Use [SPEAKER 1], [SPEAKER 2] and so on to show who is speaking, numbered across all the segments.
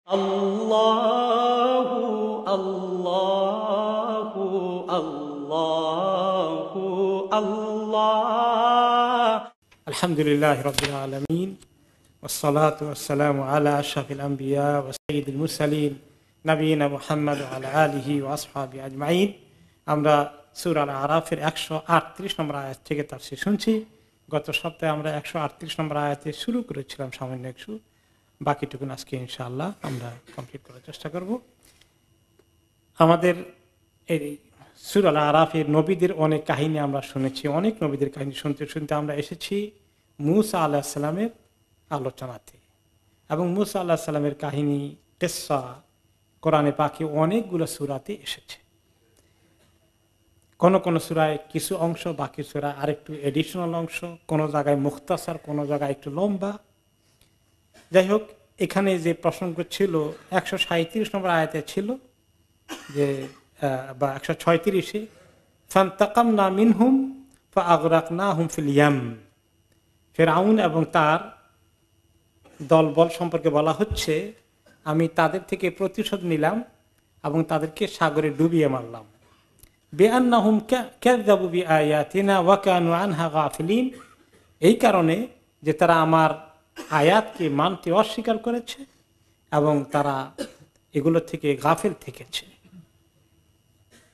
[SPEAKER 1] আল্লাহু আল্লাহু আল্লাহু আল্লাহ। আলহামদুলিল্লাহি রাব্বিল আলামিন ওয়াসসালাতু ওয়াসসালামু আলা আশরাফিল আমবিয়া ওয়া সাইয়্যিদিল মুরসালিন নবিয়িনা মুহাম্মদ ওয়া আলা আলিহি ওয়া আসহাবিহি আজমাইন। আমরা সূরা আল-আরাফের 138 নম্বর আয়াত থেকে তাফসীর শুনছি। গত সপ্তাহে আমরা 138 নম্বর আয়াতে শুরু করেছিলাম সামান্য একটু, বাকিটুকুন আজকে ইনশাআল্লাহ আমরা কমপ্লিট করার চেষ্টা করব। আমাদের এই সূরা আল-আরাফের নবীদের অনেক কাহিনী আমরা শুনেছি, অনেক নবীদের কাহিনী শুনতে শুনতে আমরা এসেছি মূসা আলাইহিস সালামের আলোচনাতে। এবং মূসা আলাইহিস সালামের কাহিনী কিসসা কোরআনে পাকে অনেকগুলো সূরাতে এসেছে। কোন কোন সূরায় কিছু অংশ, বাকি সূরায় আরেকটু এডিশনাল অংশ, কোন জায়গায় মুখতাসার, কোন জায়গায় একটু লম্বা। যাই হোক, এখানে যে প্রসঙ্গ ছিল 137 নম্বর আয়াতে ছিল যে বা 136-এ ফান্তাকামনা মিনহুম ফাআগরাকনাহুম ফিল ইয়াম। ফিরআউন এবং তার দলবল সম্পর্কে বলা হচ্ছে, আমি তাদের থেকে প্রতিশোধ নিলাম এবং তাদেরকে সাগরে ডুবিয়ে মারলাম। বিআন্নাহুম কাযযাবু বিআয়াতিনা ওয়া কানু আনহা গাফিলিন। এই কারণে যে তারা আমার আয়াতকে মানতে অস্বীকার করেছে এবং তারা এগুলো থেকে গাফিল থেকেছে।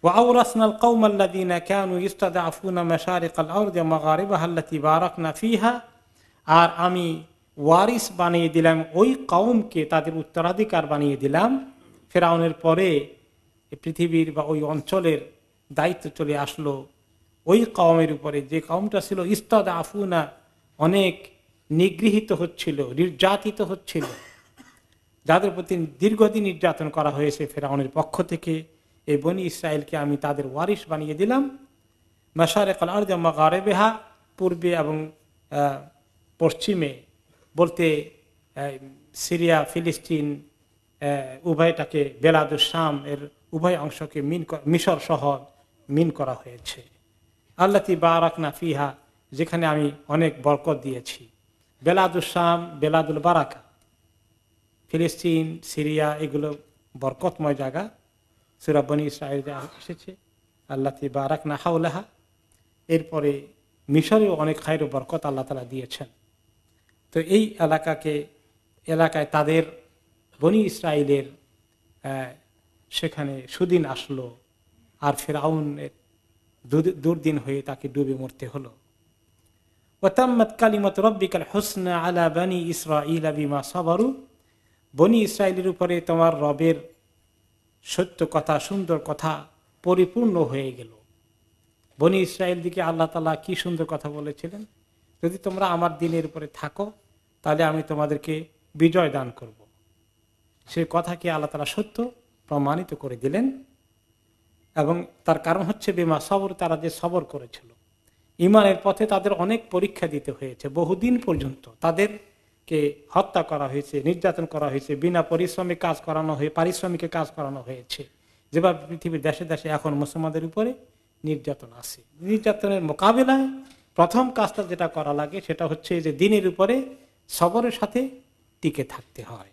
[SPEAKER 1] ওয়াওরাসনাল কওমাল্লাযীনা কানু ইস্তাদআফুনা মাশারিকাল আরদি ওয়া মাগারিবাহা আল্লাতী বারাকনা ফিহা। আর আমি ওয়ারিস বানিয়ে দিলাম ওই কওমকে, তাদের উত্তরাধিকার বানিয়ে দিলাম। ফিরআউনের পরে পৃথিবীর বা ওই অঞ্চলের দায়িত্ব চলে আসলো ওই কওমের উপরে, যে কওমটা ছিল ইস্তাদআফুনা, অনেক নিগৃহীত হচ্ছিল, নির্যাতিত হচ্ছিল, যাদের প্রতি দীর্ঘদিন নির্যাতন করা হয়েছে ফিরআউনের পক্ষ থেকে। এই বনি ইসরায়েলকে আমি তাদের ওয়ারিস বানিয়ে দিলাম। মাশারিকাল আরদি ওয়া মাগারিবিহা, পূর্বে এবং পশ্চিমে বলতে সিরিয়া, ফিলিস্তিন উভয়টাকে, বেলাদুস শাম এর উভয় অংশকে মিশর সহ মিন করা হয়েছে। আল্লাতী বারাকনা ফিহা, যেখানে আমি অনেক বরকত দিয়েছি। বেলাদুস শাম, বেলাদুল বারাকা, ফিলিস্তিন, সিরিয়া, এগুলো বরকতময় জায়গা। সূরা বনী ইসরাঈল এসেছে আল্লাতী বারাকনা হাওলাহা। এরপরে মিশরেও অনেক খায়র ও বরকত আল্লাহ তাআলা দিয়েছেন। তো এই এলাকায় তাদের বনী ইসরাঈলের সেখানে সুদিন আসলো, আর ফিরআউনের দুর্দিন হয়ে তাকে ডুবে মরতে হলো। ওয়াতাম্মাত কালিমাতু রাব্বিকাল হুসনা আলা বনী ইসরাঈল বিমা সাবারু। বনী ইসরাঈলের উপরে তোমার রবের সত্য কথা, সুন্দর কথা পরিপূর্ণ হয়ে গেল। বনী ইসরাঈল দিকে আল্লাহ তাআলা কি সুন্দর কথা বলেছিলেন, যদি তোমরা আমার দ্বীনের উপরে থাকো তাহলে আমি তোমাদেরকে বিজয় দান করব। সেই কথাকে আল্লাহ তাআলা সত্য প্রমাণিত করে দিলেন। এবং তার কারণ হচ্ছে বিমা সবর, তারা যে সবর করেছিল। ঈমানের পথে তাদের অনেক পরীক্ষা দিতে হয়েছে, বহুদিন পর্যন্ত তাদেরকে হত্যা করা হয়েছে, নির্যাতন করা হয়েছে, বিনা পরিশ্রমে কাজ করানো হয়ে পারিশ্রমিকে কাজ করানো হয়েছে। যেভাবে পৃথিবীর দেশে দেশে এখন মুসলমানদের উপরে নির্যাতন আছে। নির্যাতনের মোকাবিলায় প্রথম কাজটা যেটা করা লাগে সেটা হচ্ছে যে দ্বীনের উপরে সবরের সাথে টিকে থাকতে হয়।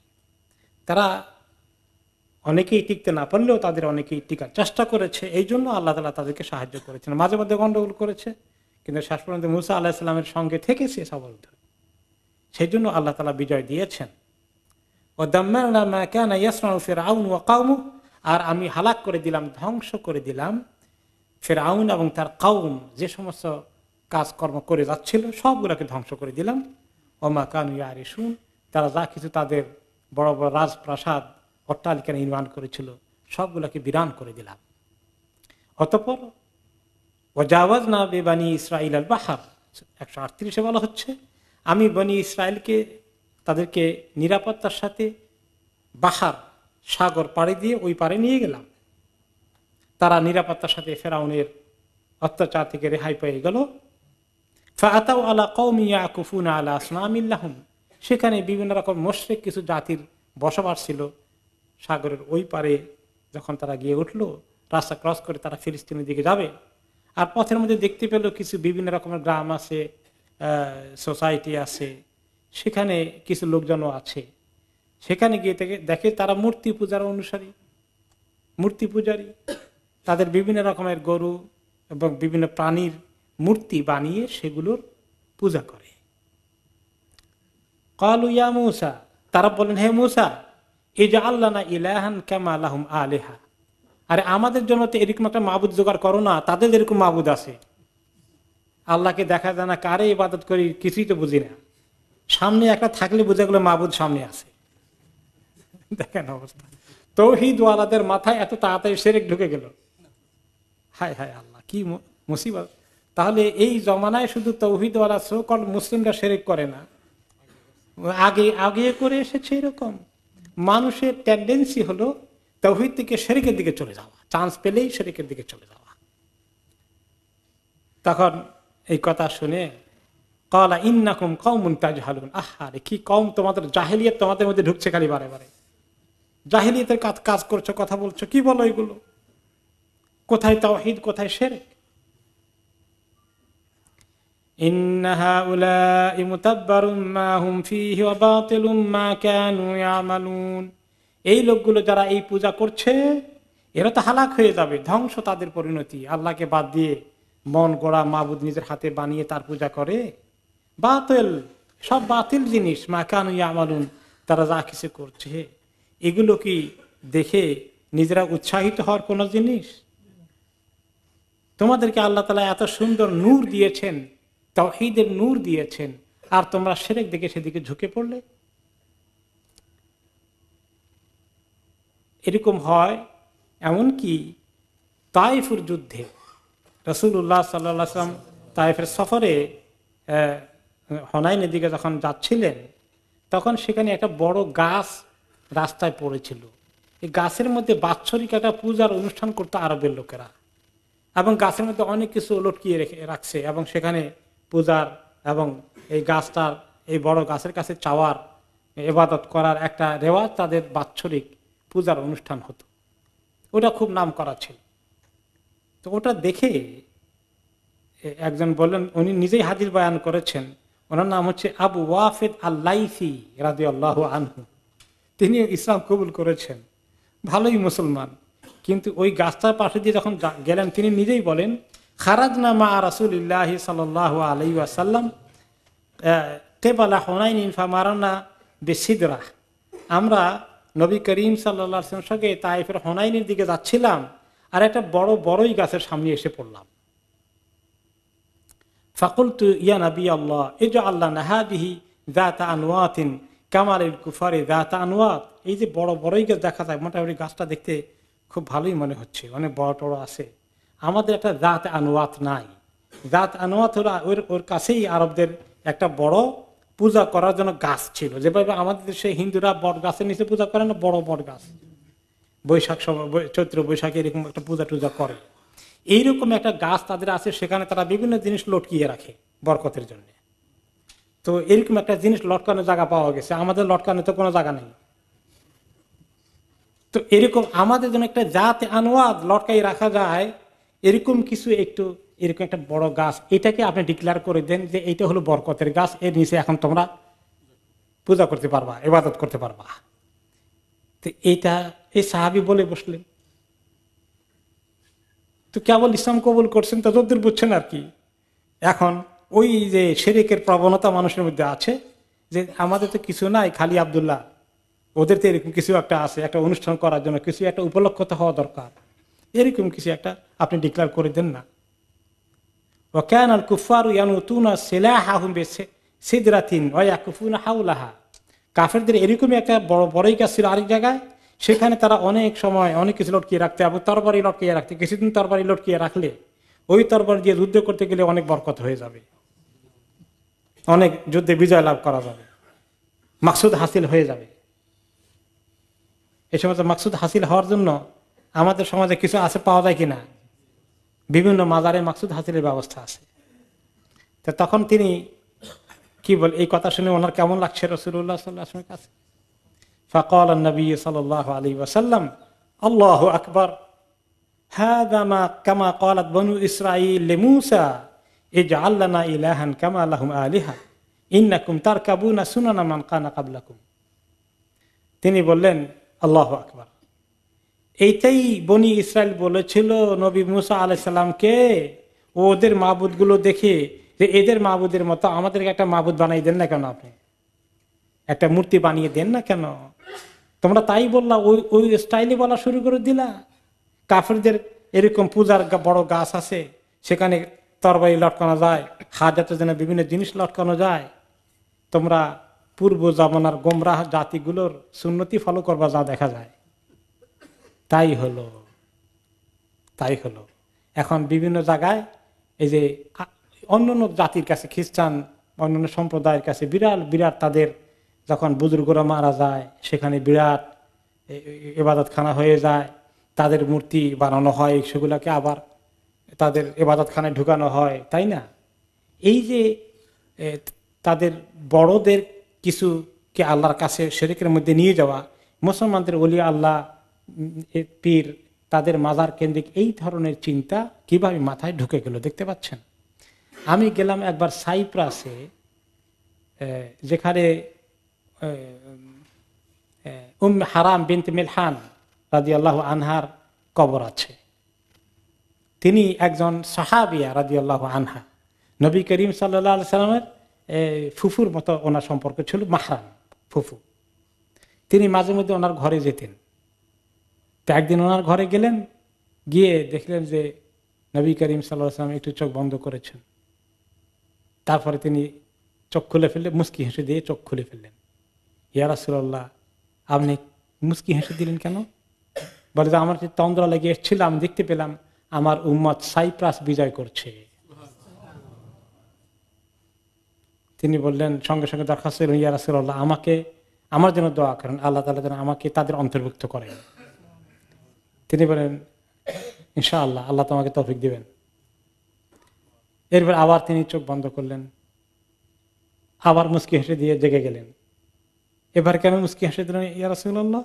[SPEAKER 1] তারা অনেকেই টিকতে না পারলেও তাদের অনেকেই টিকার চেষ্টা করেছে, এই জন্য আল্লাহ তাআলা তাদেরকে সাহায্য করেছেন। মাঝে মধ্যে গন্ডগোল করেছে, কিন্তু শেষ পর্যন্ত মূসা আলাইহিস সালামের সঙ্গে থেকে সে সবর ধরে, সেই জন্য আল্লাহ তাআলা বিজয় দিয়েছেন। ওয়াদাম্মারনা মা কানা ইয়াসনাউ ফিরআউন ওয়া কওমুহু, আর আমি হালাক করে দিলাম, ধ্বংস করে দিলাম ফিরআউন এবং তার কওম, যে সমস্ত কাজকর্ম করে যাচ্ছিল সবগুলোকে ধ্বংস করে দিলাম। ওমা কানু ইয়ারিশুন, তারা যা কিছু তাদের বড় বড় রাজপ্রাসাদ, অট্টালিকা নির্মাণ করেছিল সবগুলোকে বিরান করে দিলাম। অতঃপর ওয়াজাওয়াজনা বিবানি ইসরাঈল আল বাহর, 138-এ বলা হচ্ছে, আমি বনি ইসরায়েলকে তাদেরকে নিরাপত্তার সাথে বাহার, সাগর পাড়ি দিয়ে ওই পারে নিয়ে গেলাম। তারা নিরাপত্তার সাথে ফিরআউনের অত্যাচার থেকে রেহাই পেয়ে গেল। ফাআতাউ আলা কওমি ইয়াকুফুনা আলা আসনামিল লাহুম, সেখানে বিভিন্ন রকম মুশরিক কিছু জাতির বসবাস ছিল। সাগরের ওই পারে যখন তারা গিয়ে উঠলো, রাস্তা ক্রস করে তারা ফিলিস্তিনের দিকে যাবে, আর পথের মধ্যে দেখতে পেল কিছু বিভিন্ন রকমের গ্রাম আছে, সোসাইটি আছে, সেখানে কিছু লোকজনও আছে। সেখানে গিয়ে দেখে তারা মূর্তি পূজার অনুসারী, মূর্তি পূজারী। তাদের বিভিন্ন রকমের গরু এবং বিভিন্ন প্রাণীর মূর্তি বানিয়ে সেগুলোর পূজা করে। ক্বালু ইয়া মূসা, তারা বলেন হে মূসা, ইজআল লানা ইলাহান কামা লাহুম আলিহা, আরে আমাদের জন্য তো এরকম একটা মাবুদ জোগাড় করো না, তাদের এরকম মাবুদ আছে। আল্লাহকে দেখা যায় না, কারে ইবাদত করি কিছুই তো বুঝি না, সামনে একটা থাকলে বুঝে গেলো মাবুদ সামনে আছে। দেখেন অবস্থা, তাওহীদ ওয়ালাদের মাথায় এত তাড়াতাড়ি শিরক ঢুকে গেল। হায় হায় আল্লাহ, কি মুসিবত। তাহলে এই জমানায় শুধু তাওহীদ ওয়ালা সো-কল্ড মুসলিমরা শিরক করে না, আগে আগে করে এসেছে। এরকম মানুষের টেন্ডেন্সি হলো তাওহীদ থেকে শিরকের দিকে চলে যাওয়া, চান্স পেলেই শিরকের দিকে চলে যাওয়া। তখন এই কথা শুনে ক্বালা ইন্নাকুম কওমুন তাজহালুন, আহারে কি কওম তোমাদের, জাহেলিয়াত তোমাদের মধ্যে ঢুকছে খালি বারে বারে, জাহেলিয়াতের কাজ করছো, কথা বলছো, কি বলো এগুলো, কোথায় তাওহীদ কোথায় শিরক। ইন্না হাউলাই মুতাব্বারুম মা হুম ফীহি ওয়া বাতিলুম মা কানু ইয়ামালুন, এই লোকগুলো যারা এই পূজা করছে এরা তো হালাক হয়ে যাবে, ধ্বংস তাদের পরিণতি। আল্লাহকে বাদ দিয়ে মন গড়া মাবুদ নিজের হাতে বানিয়ে তার পূজা করে, বাতিল, সব বাতিল জিনিস। মা কানু ইয়ামালুন, তারা যা কিছু করছে এগুলো কি দেখে নিজেরা উৎসাহিত হওয়ার কোন জিনিস? তোমাদেরকে আল্লাহ তাআলা এত সুন্দর নূর দিয়েছেন, তাওহীদের নূর দিয়েছেন, আর তোমরা শিরক দেখে সেদিকে ঝুঁকে পড়লে। এরকম হয় এমনকি তায়েফের যুদ্ধে রাসূলুল্লাহ সাল্লাল্লাহু আলাইহি ওয়াসাল্লাম তায়েফের সফরে হুনাইনের দিকে যখন যাচ্ছিলেন, তখন সেখানে একটা বড় গাছ রাস্তায় পড়েছিল। এই গাছের মধ্যে বাৎসরিক একটা পূজার অনুষ্ঠান করতো আরবের লোকেরা, এবং গাছের মধ্যে অনেক কিছু লটকিয়ে রাখছে, এবং সেখানে পূজার এবং এই গাছটার, এই বড় গাছের কাছে চাওয়ার, ইবাদত করার একটা রেওয়াজ তাদের বাৎসরিক পূজার অনুষ্ঠান হতো। ওটা খুব নাম করা ছিল। তো ওটা দেখে একজন বললেন, উনি নিজেই হাদিস বয়ান করেছেন, ওনার নাম হচ্ছে আবু ওয়াফিদ আল-লাইসি রাদিয়াল্লাহু আনহু। তিনি ইসলাম কবুল করেছেন, ভালোই মুসলমান, কিন্তু ওই গাছটার পাশে দিয়ে যখন গেলেন তিনি নিজেই বলেন, খারাজনা মা রাসূলিল্লাহি সাল্লাল্লাহু আলাইহি ওয়াসাল্লাম কিবালা হুনাইন ফামারানা বিসিদরা, আমরা নবী করিম সাল্লাল্লাহু আলাইহি ওয়াসাল্লামের সঙ্গে তায়েফের হুনাইনের দিকে যাচ্ছিলাম, আর একটা বড় বড়ই গাছের সামনে এসে পড়লাম। ফাকুলতু ইয়া নবী আল্লাহ ইজআল লানা হাদিহি যাতা আনওয়াতিন কামালিল কুফারি যাতা আনওয়াত, এই যে বড় বড়ই গাছ দেখা যায়, মোটামুটি গাছটা দেখতে খুব ভালোই মনে হচ্ছে, অনেক বড় টড় আছে, আমাদের একটা জাত আনওয়াত নাই। জাত আনওয়াত হলো ওর কাছেই আরবদের একটা বড় পূজা করার জন্য গাছ ছিল, যেভাবে আমাদের দেশে হিন্দুরা বট গাছের নিচে পূজা করে না, বড় বট গাছ, বৈশাখ চৈত্র বৈশাখে এরকম একটা পূজা টুজা করে, এইরকম একটা গাছ তাদের আছে, সেখানে তারা বিভিন্ন জিনিস লটকিয়ে রাখে বরকতের জন্য। তো এরকম একটা জিনিস লটকানোর জায়গা পাওয়া গেছে, আমাদের লটকানোর তো কোনো জায়গা নেই। তো এরকম আমাদের জন্য একটা জাত আনওয়াত লটকাই রাখা যায়, এরকম কিছু একটু এরকম একটা বড় গাছ, এটাকে আপনি ডিক্লেয়ার করে দেন যে এইটা হলো বরকতের গাছ, এর নিচে এখন তোমরা পূজা করতে পারবা, ইবাদত করতে পারবা। তো এইটা এই সাহাবী বলে বসলেন। তো কেবল ইসলাম কবুল করছেন তো যদ্দূর বুঝছেন আর কি। এখন ওই যে শিরকের প্রবণতা মানুষের মধ্যে আছে, যে আমাদের তো কিছু নাই, খালি আব্দুল্লাহ, ওদের তো এরকম কিছু একটা আছে, একটা অনুষ্ঠান করার জন্য কিছু একটা উপলক্ষতা হওয়া দরকার, এরকম কিছু একটা আপনি ডিক্লেয়ার করে দেন না। ওয়াকান আল কুফারু ইয়ানুতুনা সিলাহাহুম বিসিদরাতিন ওয়া ইয়াকুফুনা হাওলাহা, কাফেরদের এরকমই একটা বড় বড়ই গাছ ছিল আরেক জায়গায়, সেখানে তারা অনেক সময় অনেক কিছু লটকিয়ে রাখতে, এবং তরবারি লটকিয়ে রাখতে, কিছুদিন তরবারি লটকিয়ে রাখলে ওই তরবারি দিয়ে যুদ্ধ করতে গেলে অনেক বরকত হয়ে যাবে, অনেক যুদ্ধে বিজয় লাভ করা যাবে, মাকসুদ হাসিল হয়ে যাবে। এই সময় মাকসুদ হাসিল হওয়ার জন্য আমাদের সমাজে কিছু আছে, পাওয়া যায় কিনা, বিভিন্ন মাজারে মাকসুদ হাসিলের ব্যবস্থা আছে। তো তখন তিনি কি বল, এই কথা শুনে ওনার কেমন লাগছে রাসূলুল্লাহ সাল্লাল্লাহু আলাইহি ওয়াসাল্লামের কাছে। ফাকাল নবী সাল্লাল্লাহু আলাইহি ওয়াসাল্লাম আল্লাহু আকবার, হাযা মা কামা ক্বালাত বনু ইসরাঈল লিমূসা ইজআল লানা ইলাহান কামা লাহুম আলিহা ইন্নাকুম তারকাবুনা সুনানা মান কানা ক্বাবলাকুম। তিনি বললেন আল্লাহু আকবার। এইটাই বনি ইসরায়েল বলেছিল নবী মুসা আলাইসাল্লামকে, ওদের মাবুদ গুলো দেখে, যে এদের মাবুদের মতো আমাদেরকে একটা মাবুদ বানাই দেন না কেন, আপনি একটা মূর্তি বানিয়ে দেন না কেন। তোমরা তাই বললা, ওই ওই স্টাইলে বলা শুরু করে দিলা। কাফেরদের এরকম পূজার বড় গাছ আছে, সেখানে তরবারি লটকানো যায়, হাজাতের জন্য বিভিন্ন জিনিস লটকানো যায়। তোমরা পূর্ব জামানার গোমরাহ জাতিগুলোর সুন্নতি ফলো করবা, যা দেখা যায় তাই হলো। এখন বিভিন্ন জায়গায় এই যে অন্যান্য জাতির কাছে, খ্রিস্টান অন্যান্য সম্প্রদায়ের কাছে বিরাট বিরাট তাদের যখন বুজুর্গরা মারা যায়, সেখানে বিরাট ইবাদতখানা হয়ে যায়, তাদের মূর্তি বানানো হয়, সেগুলোকে আবার তাদের ইবাদতখানায় ঢুকানো হয়, তাই না? এই যে তাদের বড়দের কিছুকে আল্লাহর কাছে শিরকের মধ্যে নিয়ে যাওয়া, মুসলমানদের ওলি আল্লাহ পীর তাদের মাজার কেন্দ্রিক এই ধরনের চিন্তা কিভাবে মাথায় ঢুকে গেল দেখতে পাচ্ছেন। আমি গেলাম একবার সাইপ্রাসে, যেখানে হারাম বিনতে মিলহান রাদিয়াল্লাহু আনহার কবর আছে। তিনি একজন সাহাবিয়া রাদিয়াল্লাহু আনহা, নবী করিম সাল্লাল্লাহু আলাইহি সাল্লামের ফুফুর মতো ওনার সম্পর্ক ছিল, মাহরাম ফুফু। তিনি মাঝে মধ্যে ওনার ঘরে যেতেন। তো একদিন ওনার ঘরে গেলেন, গিয়ে দেখলেন যে নবী করিম সাল্লাল্লাহু আলাইহি সাল্লাম একটু চোখ বন্ধ করেছেন। তারপরে তিনি চোখ খুলে ফেললেন, মুস্কি হেসে দিয়ে চোখ খুলে ফেললেন। ইয়া রাসূলুল্লাহ, আপনি মুস্কি হেসে দিলেন কেন? বলে যে আমার যে তন্দ্রা লেগে এসেছিল, আমি দেখতে পেলাম আমার উম্মত সাইপ্রাস বিজয় করছে। তিনি বললেন, সঙ্গে সঙ্গে দরখাস্ত করলেন, ইয়া রাসূলুল্লাহ, আমাকে আমার জন্য দোয়া করেন, আল্লাহ তাআলা যেন আমাকে তাদের অন্তর্ভুক্ত করেন। তিনি বলেন, ইনশাআল্লাহ, আল্লাহ তোমাকে তৌফিক দিবেন। এরপর আবার তিনি চোখ বন্ধ করলেন, আবার মুস্কি হেসে দিয়ে জেগে গেলেন। এবার কেন মুস্কি হেসে দিলেন? ইয়া রাসূলুল্লাহ,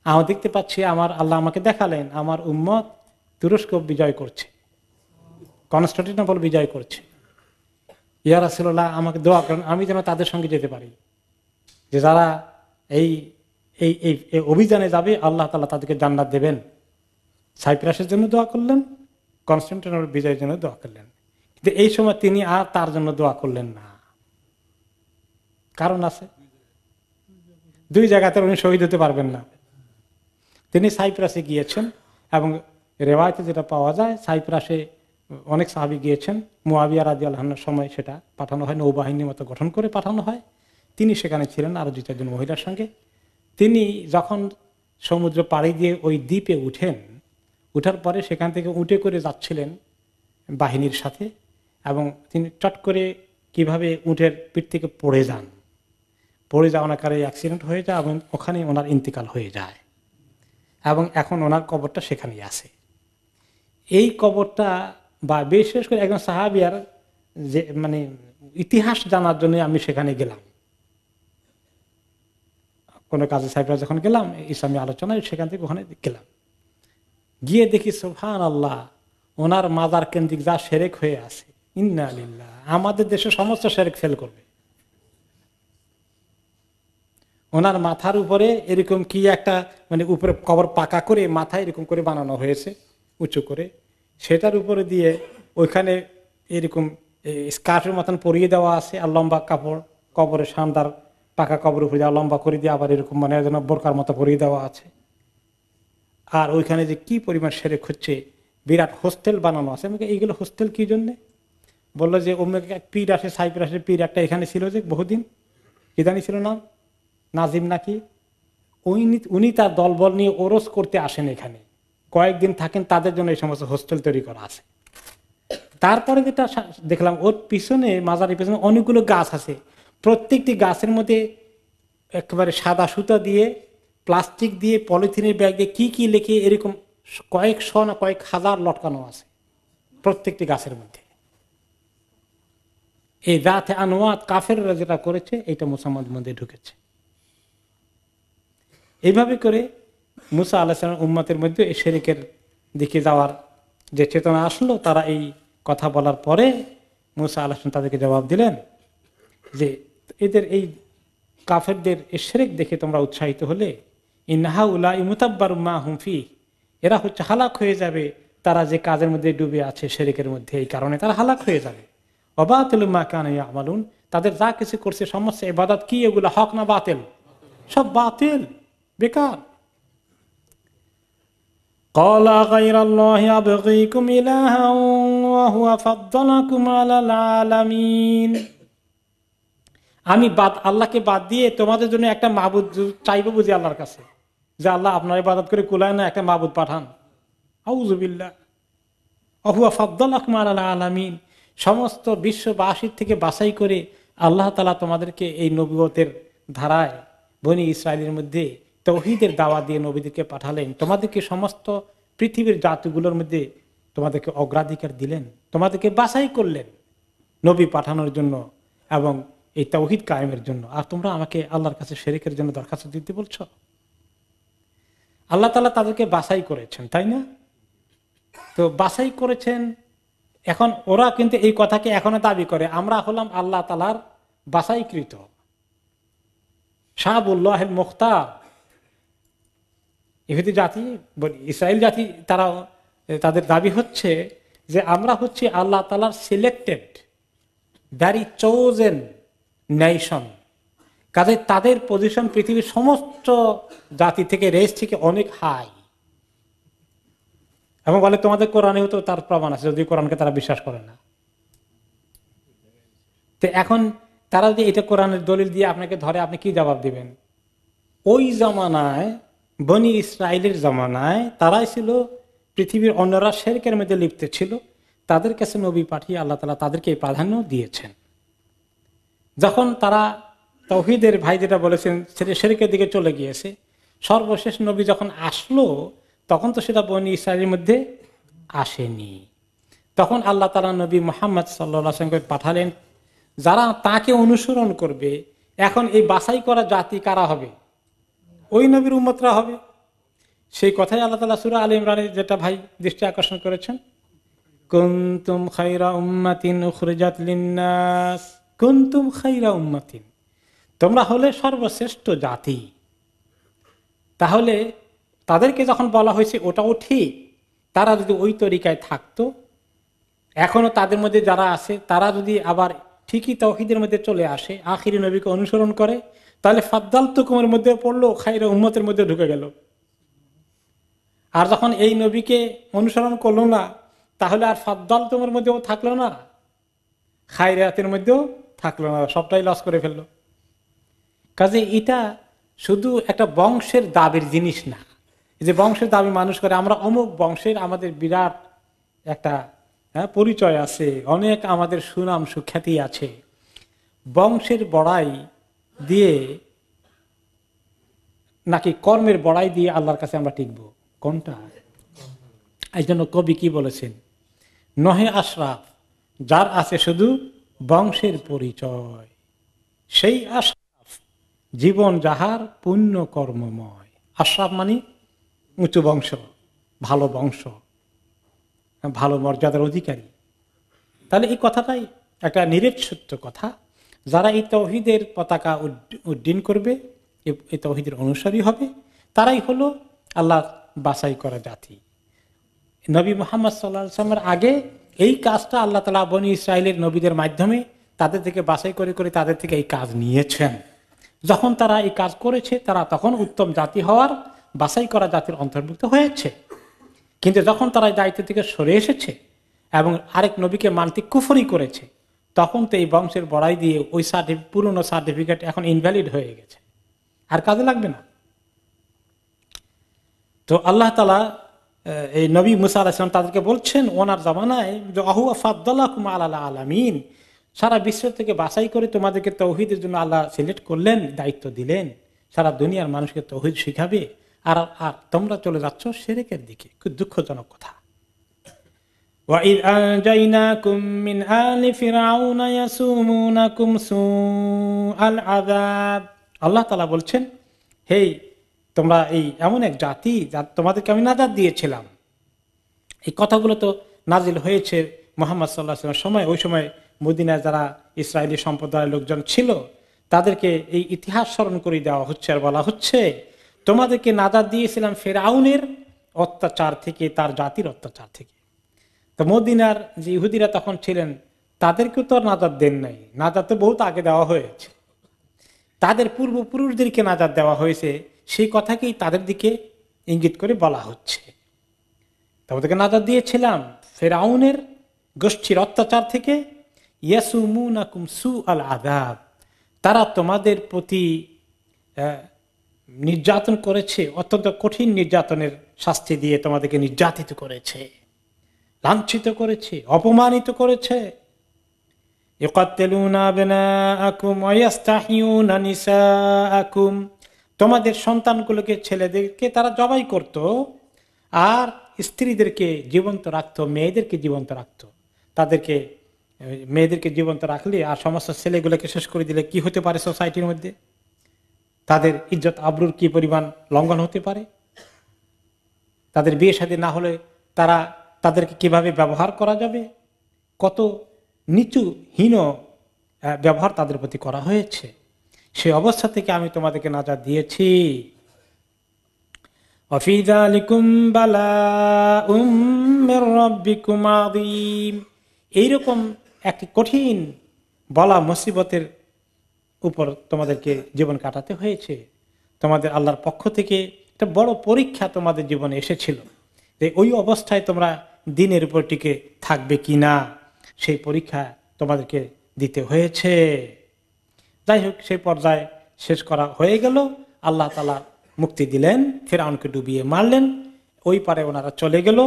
[SPEAKER 1] আমি দেখতে পাচ্ছি আমার আল্লাহ আমাকে দেখালেন আমার উম্মত তুরস্ক বিজয় করছে, কনস্টান্টিনোপল বিজয় করছে। ইয়া রাসূলুল্লাহ, আমাকে দোয়া করেন আমি যেন তাদের সঙ্গে যেতে পারি, যে যারা এই এই এই অভিযানে যাবে আল্লাহ তাআলা তাদেরকে জান্নাত দেবেন। সাইপ্রাসের জন্য দোয়া করলেন, কনস্টান্টিনোপল বিজয়ের জন্য দোয়া করলেন। কিন্তু এই সময় তিনি আর তার জন্য দোয়া করলেন না। কারণ আছে, দুই জায়গাতে উনি শহীদ হতে পারবেন না। তিনি সাইপ্রাসে গিয়েছেন, এবং রেওয়ায়তে যেটা পাওয়া যায়, সাইপ্রাসে অনেক সাহাবী গিয়েছেন। মুয়াবিয়া রাদিয়াল্লাহু আনহুর সময় সেটা পাঠানো হয়, নৌবাহিনীর মতো গঠন করে পাঠানো হয়। তিনি সেখানে ছিলেন আরো 2-4 জন মহিলার সঙ্গে। তিনি যখন সমুদ্র পাড়ি দিয়ে ওই দ্বীপে উঠেন, উঠার পরে সেখান থেকে উঠে করে যাচ্ছিলেন বাহিনীর সাথে, এবং তিনি চট করে কিভাবে উটের পিঠ থেকে পড়ে যাওয়ার কারণে অ্যাক্সিডেন্ট হয়ে যায়, এবং ওখানে ওনার ইন্তিকাল হয়ে যায়, এবং এখন ওনার কবরটা সেখানেই আছে। এই কবরটা, বা বিশেষ করে একজন সাহাবিয়ার যে মানে ইতিহাস জানার জন্য আমি সেখানে গেলাম, কোনো কাজে সাইপ্রাস যখন গেলাম ইসলামী আলোচনায়, সেখান থেকে ওখানে গেলাম। গিয়ে দেখি সুবহানাল্লাহ, ওনার মাজার কেন্দ্রিক যা শিরক হয়ে আছে, ইন্না লিল্লাহ, আমাদের দেশে সমস্ত শিরক ফেল করবে। ওনার মাথার উপরে এরকম কি একটা মানে উপরে কবর পাকা করে মাথায় এরকম করে বানানো হয়েছে উঁচু করে, সেটার উপরে দিয়ে ওইখানে এরকম স্কার্ফের মতন পরিয়ে দেওয়া আছে, আর লম্বা কাপড় কবরের সান্দার পাকা কবর উপরে দেওয়া লম্বা করে দিয়ে আবার এরকম মানে যেন বোরকার মতো পরিয়ে দেওয়া আছে। আর ওইখানে যে কি পরিমাণ শিরক হচ্ছে, বিরাট হোস্টেল বানানো আছে। আমাকে এইগুলো হোস্টেল কি জন্যে বললো? যে পীর আসে, সাইপ্রাসের পীর একটা এখানে ছিল যে বহুদিন, কি জানি ছিল নাম, নাজিম নাকি, উনি তার দলবল নিয়ে ওরস করতে আসেন এখানে, কয়েকদিন থাকেন, তাদের জন্য এই সমস্ত হোস্টেল তৈরি করা আছে। তারপরে যেটা দেখলাম, ওর পিছনে মাজারের পিছনে অনেকগুলো গাছ আছে, প্রত্যেকটি গাছের মধ্যে একেবারে সাদা সুতা দিয়ে, প্লাস্টিক দিয়ে, পলিথিনের ব্যাগ দিয়ে কি কি লিখে এরকম কয়েকশো না কয়েক হাজার লটকানো আছে প্রত্যেকটি গাছের মধ্যে। এই জাতে আনোয়াত কাফেররা যেটা করেছে, এটা মুসলমানদের মধ্যে ঢুকেছে। এইভাবে করে মুসা আলাইহিস সালাম উম্মতের মধ্যে এই শিরকের দিকে যাওয়ার যে চেতনা আসলো, তারা এই কথা বলার পরে মুসা আলাইহিস সালাম তাদেরকে জবাব দিলেন যে এদের এই কাফেরদের শিরক দেখে তোমরা উৎসাহিত হলে ইন্নাহা উলাই মুতাব্বারুম মা হুম ফি, এরা হচ্ছে হালাক হয়ে যাবে তারা যে কাজের মধ্যে ডুবে আছে শিরকের মধ্যে, এই কারণে তারা হালাক হয়ে যাবে। ওয়াবাতিলু মা কানু ইয়ামালুন, তাদের যা কিছু করছে সমস্ত ইবাদত কি এগুলা হক না বাতিল? সব বাতিল, বেকার। قال غير الله أبغيكم إلها وهو فضلكم على العالمين, আমি আল্লাহকে বাদ দিয়ে তোমাদের জন্য একটা মাবুদ চাইবো বুঝি আল্লাহর কাছে, যে আল্লাহ আপনার ইবাদত করে কুলায় না, একটা মাবুদ পাঠান। আউযু বিল্লাহ। ওয়া ফাদ্দালাকুম আলাল আলামিন, সমস্ত বিশ্ববাসীর থেকে বাছাই করে আল্লাহ তাআলা তোমাদেরকে এই নবুয়তের ধারায় বনি ইসরাইলের মধ্যে তাওহীদের দাওয়াত দিয়ে নবীদেরকে পাঠালেন, তোমাদেরকে সমস্ত পৃথিবীর জাতিগুলোর মধ্যে তোমাদেরকে অগ্রাধিকার দিলেন, তোমাদেরকে বাছাই করলেন নবী পাঠানোর জন্য এবং এই তাওহীদ কায়েমের জন্য। আর তোমরা আমাকে আল্লাহর কাছে শিরকের জন্য দরখাস্ত দিতে বলছো? আল্লাহ তাআলা তাদেরকে বাছাই করেছেন, তাই না? তো বাছাই করেছেন, এখন ওরা কিন্তু এই কথাকে এখনো দাবি করে আমরা হলাম আল্লাহ তাআলার বাছাইকৃত, শাআবুল্লাহিল মুখতার। ইহুদি জাতি, ইসরায়েল জাতি, তারা তাদের দাবি হচ্ছে যে আমরা হচ্ছে আল্লাহ তাআলার সিলেক্টেড ভেরি চোজেন নেশন, কাজে তাদের পজিশন পৃথিবীর সমস্ত জাতি থেকে, রেস থেকে অনেক হাই। এবং বলে তোমাদের কোরআনেও তো তার প্রমাণ আছে, যদি কোরআনকে তারা বিশ্বাস করে না। তো এখন তারা যদি এটা কোরআনের দলিল দিয়ে আপনাকে ধরে, আপনি কি জবাব দিবেন? ওই জামানায়, বনি ইসরায়েলের জামানায় তারাই ছিল পৃথিবীর অন্যরা শিরকের মধ্যে লিপ্ত ছিল, তাদের কাছে নবী পাঠিয়ে আল্লাহ তাআলা তাদেরকে প্রাধান্য দিয়েছেন। যখন তারা তাওহীদের ভাই যেটা বলেছেন সেটা শিরকের দিকে চলে গিয়েছে, সর্বশেষ নবী যখন আসলো তখন তো সেটা বনি ইসরায়েলের মধ্যে আসেনি। তখন আল্লাহ তাআলা নবী মুহাম্মদ সাল্লাল্লাহু আলাইহি ওয়াসাল্লামকে পাঠালেন, যারা তাকে অনুসরণ করবে। এখন এই বাছাই করা জাতি কারা হবে? ওই নবীর উম্মতরা হবে। সেই কথাই আল্লাহ তাআলা সূরা আলে ইমরানে যেটা ভাই দৃষ্টি আকর্ষণ করেছেন, কুনতুম খায়রা উম্মাতিন উখরিজাত লিন-নাস, কুনতুম খায়রা উম্মাতিন, তোমরা হলে সর্বশ্রেষ্ঠ জাতি। তাহলে তাদেরকে যখন বলা হয়েছে ওটাও ঠিক, তারা যদি ওই তরিকায় থাকতো, এখনো তাদের মধ্যে যারা আছে তারা যদি আবার ঠিকই তাওহীদের মধ্যে চলে আসে, আখিরি নবীকে অনুসরণ করে, তাহলে ফাদ্দালতুকুমের মধ্যে পড়লো, খায়রা উম্মতের মধ্যে ঢুকে গেল। আর যখন এই নবীকে অনুসরণ করলো না, তাহলে আর ফাদ্দালতুমের মধ্যেও থাকলো না, খায়রাতের মধ্যেও থাকলো না, সবটাই লস করে ফেললো। কাজে এটা শুধু একটা বংশের দাবির জিনিস না, যে বংশের দাবি মানুষ করে আমরা অমুক বংশের, আমাদের বিরাট একটা পরিচয় আছে, অনেক আমাদের সুনাম সুখ্যাতি আছে। বংশের বড়াই দিয়ে নাকি কর্মের বড়াই দিয়ে আল্লাহর কাছে আমরা টিকবো, কোনটা? এই জন্য কবি কি বলেছেন, নহে আশরাফ যার আছে শুধু বংশের পরিচয়, সেই আশরাফ জীবন যাহার পুণ্য কর্মময়। আশরাফ মানে উঁচু বংশ, ভালো বংশ, ভালো মর্যাদার অধিকারী। তাহলে এই কথাটাই একটা নিরেট সত্য কথা। যারা এই তাওহীদের পতাকা উড্ডীন করবে, এই তাওহীদের অনুসারী হবে, তারাই হলো আল্লাহ বাছাই করা জাতি। নবী মুহাম্মদ সাল্লাল্লাহু আলাইহি ওয়াসাল্লামের আগে এই কাজটা আল্লাহ তাআলা বনী ইসরাইলের নবীদের মাধ্যমে তাদের থেকে বাছাই করে করে তাদের থেকে এই কাজ নিয়েছেন। যখন তারা এই কাজ করেছে, তারা তখন উত্তম জাতি হওয়ার বাছাই করা জাতির অন্তর্ভুক্ত হয়েছে। কিন্তু যখন তারা দায়িত্ব থেকে সরে এসেছে এবং আরেক নবীকে মানতে কুফরি করেছে, তখন তো এই বংশের বড়াই দিয়ে ওই পুরনো সার্টিফিকেট এখন ইনভ্যালিড হয়ে গেছে, আর কাজে লাগবে না। তো আল্লাহ তাআলা এই নবী মুসা আলাইহিস সালাম তাদেরকে বলছেন ওনার জামানায় যে আহুয়া ফাদ্দালাকুম আলাল আলামিন, সারা বিশ্ব থেকে বাছাই করে তোমাদেরকে তাওহীদের জন্য আল্লাহ সিলেক্ট করলেন, দায়িত্ব দিলেন, সারা দুনিয়ার মানুষকে তাওহীদ শিখাবে, আর তোমরা চলে যাচ্ছ শিরকের দিকে। খুব দুঃখজনক কথা। وَإِذْ أَنْجَيْنَاكُمْ مِنْ آلِ فِرْعَوْنَ يَسُومُونَكُمْ سُوءَ الْعَذَابِ, আল্লাহ তাআলা বলছেন, হেই তোমরা এই এমন এক জাতি যা তোমাদেরকে আমি নাজাত দিয়েছিলাম। এই কথাগুলো তো নাজিল হয়েছে মুহাম্মদ সাল্লাল্লাহু আলাইহি ওয়াসাল্লামের সময়। ওই সময় মদিনায় যারা ইসরায়েলি সম্প্রদায়ের লোকজন ছিল, তাদেরকে এই ইতিহাস স্মরণ করে দেওয়া হচ্ছে আর বলা হচ্ছে তোমাদেরকে নাজাত দিয়েছিলাম ফেরাউনের অত্যাচার থেকে, তার জাতির অত্যাচার থেকে। তো মদিনার যে ইহুদিরা তখন ছিলেন তাদেরকেও তো নাজাত দেন নাই, নাজাত তো বহুত আগে দেওয়া হয়েছে, তাদের পূর্বপুরুষদেরকে নাজাত দেওয়া হয়েছে, সেই কথাকেই তাদের দিকে ইঙ্গিত করে বলা হচ্ছে। তোমাদেরকে নাজাত দিয়েছিলাম ফেরাউনের গোষ্ঠীর অত্যাচার থেকে, ইয়াসুমুনাকুম সুআল আযাব, তারা তোমাদের প্রতি নির্যাতন করেছে, অত্যন্ত কঠিন নির্যাতনের শাস্তি দিয়ে তোমাদেরকে নির্যাতিত করেছে, লাঞ্ছিত করেছে, অপমানিত করেছে। ইকাত্তিলুনা আবনাআকুম ওয়া ইস্তাহইউনা নিসাআকুম, তোমাদের সন্তানগুলোকে, ছেলেদেরকে তারা জবাই করত আর স্ত্রীদেরকে জীবন্ত রাখতো, মেয়েদেরকে জীবন্ত রাখতো। তাদেরকে, মেয়েদেরকে জীবন্ত রাখলে আর সমস্ত ছেলেগুলোকে শেষ করে দিলে কি হতে পারে সোসাইটির মধ্যে, তাদের ইজ্জত আবরুর কি পরিমাণ লঙ্ঘন হতে পারে, তাদের বিয়ে শাদী না হলে তাদেরকে কিভাবে ব্যবহার করা যাবে, কত নিচু হীন ব্যবহার তাদের প্রতি করা হয়েছে। সেই অবস্থা থেকে আমি তোমাদেরকে নাজাত দিয়েছি। ওয়াফি যালিকুম বালাউম মির রাব্বিকুম আযীম, এইরকম একটি কঠিন বলা মুসিবতের উপর তোমাদেরকে জীবন কাটাতে হয়েছে। তোমাদের আল্লাহর পক্ষ থেকে একটা বড় পরীক্ষা তোমাদের জীবনে এসেছিল, যে ওই অবস্থায় তোমরা দিনের উপর টিকে থাকবে কিনা, সেই পরীক্ষা তোমাদেরকে দিতে হয়েছে। যাই হোক, সেই পর্যায়ে শেষ করা হয়ে গেল। আল্লাহ তাআলা মুক্তি দিলেন, ফিরআউনকে ডুবিয়ে মারলেন। ওই পারে ওনারা চলে গেল,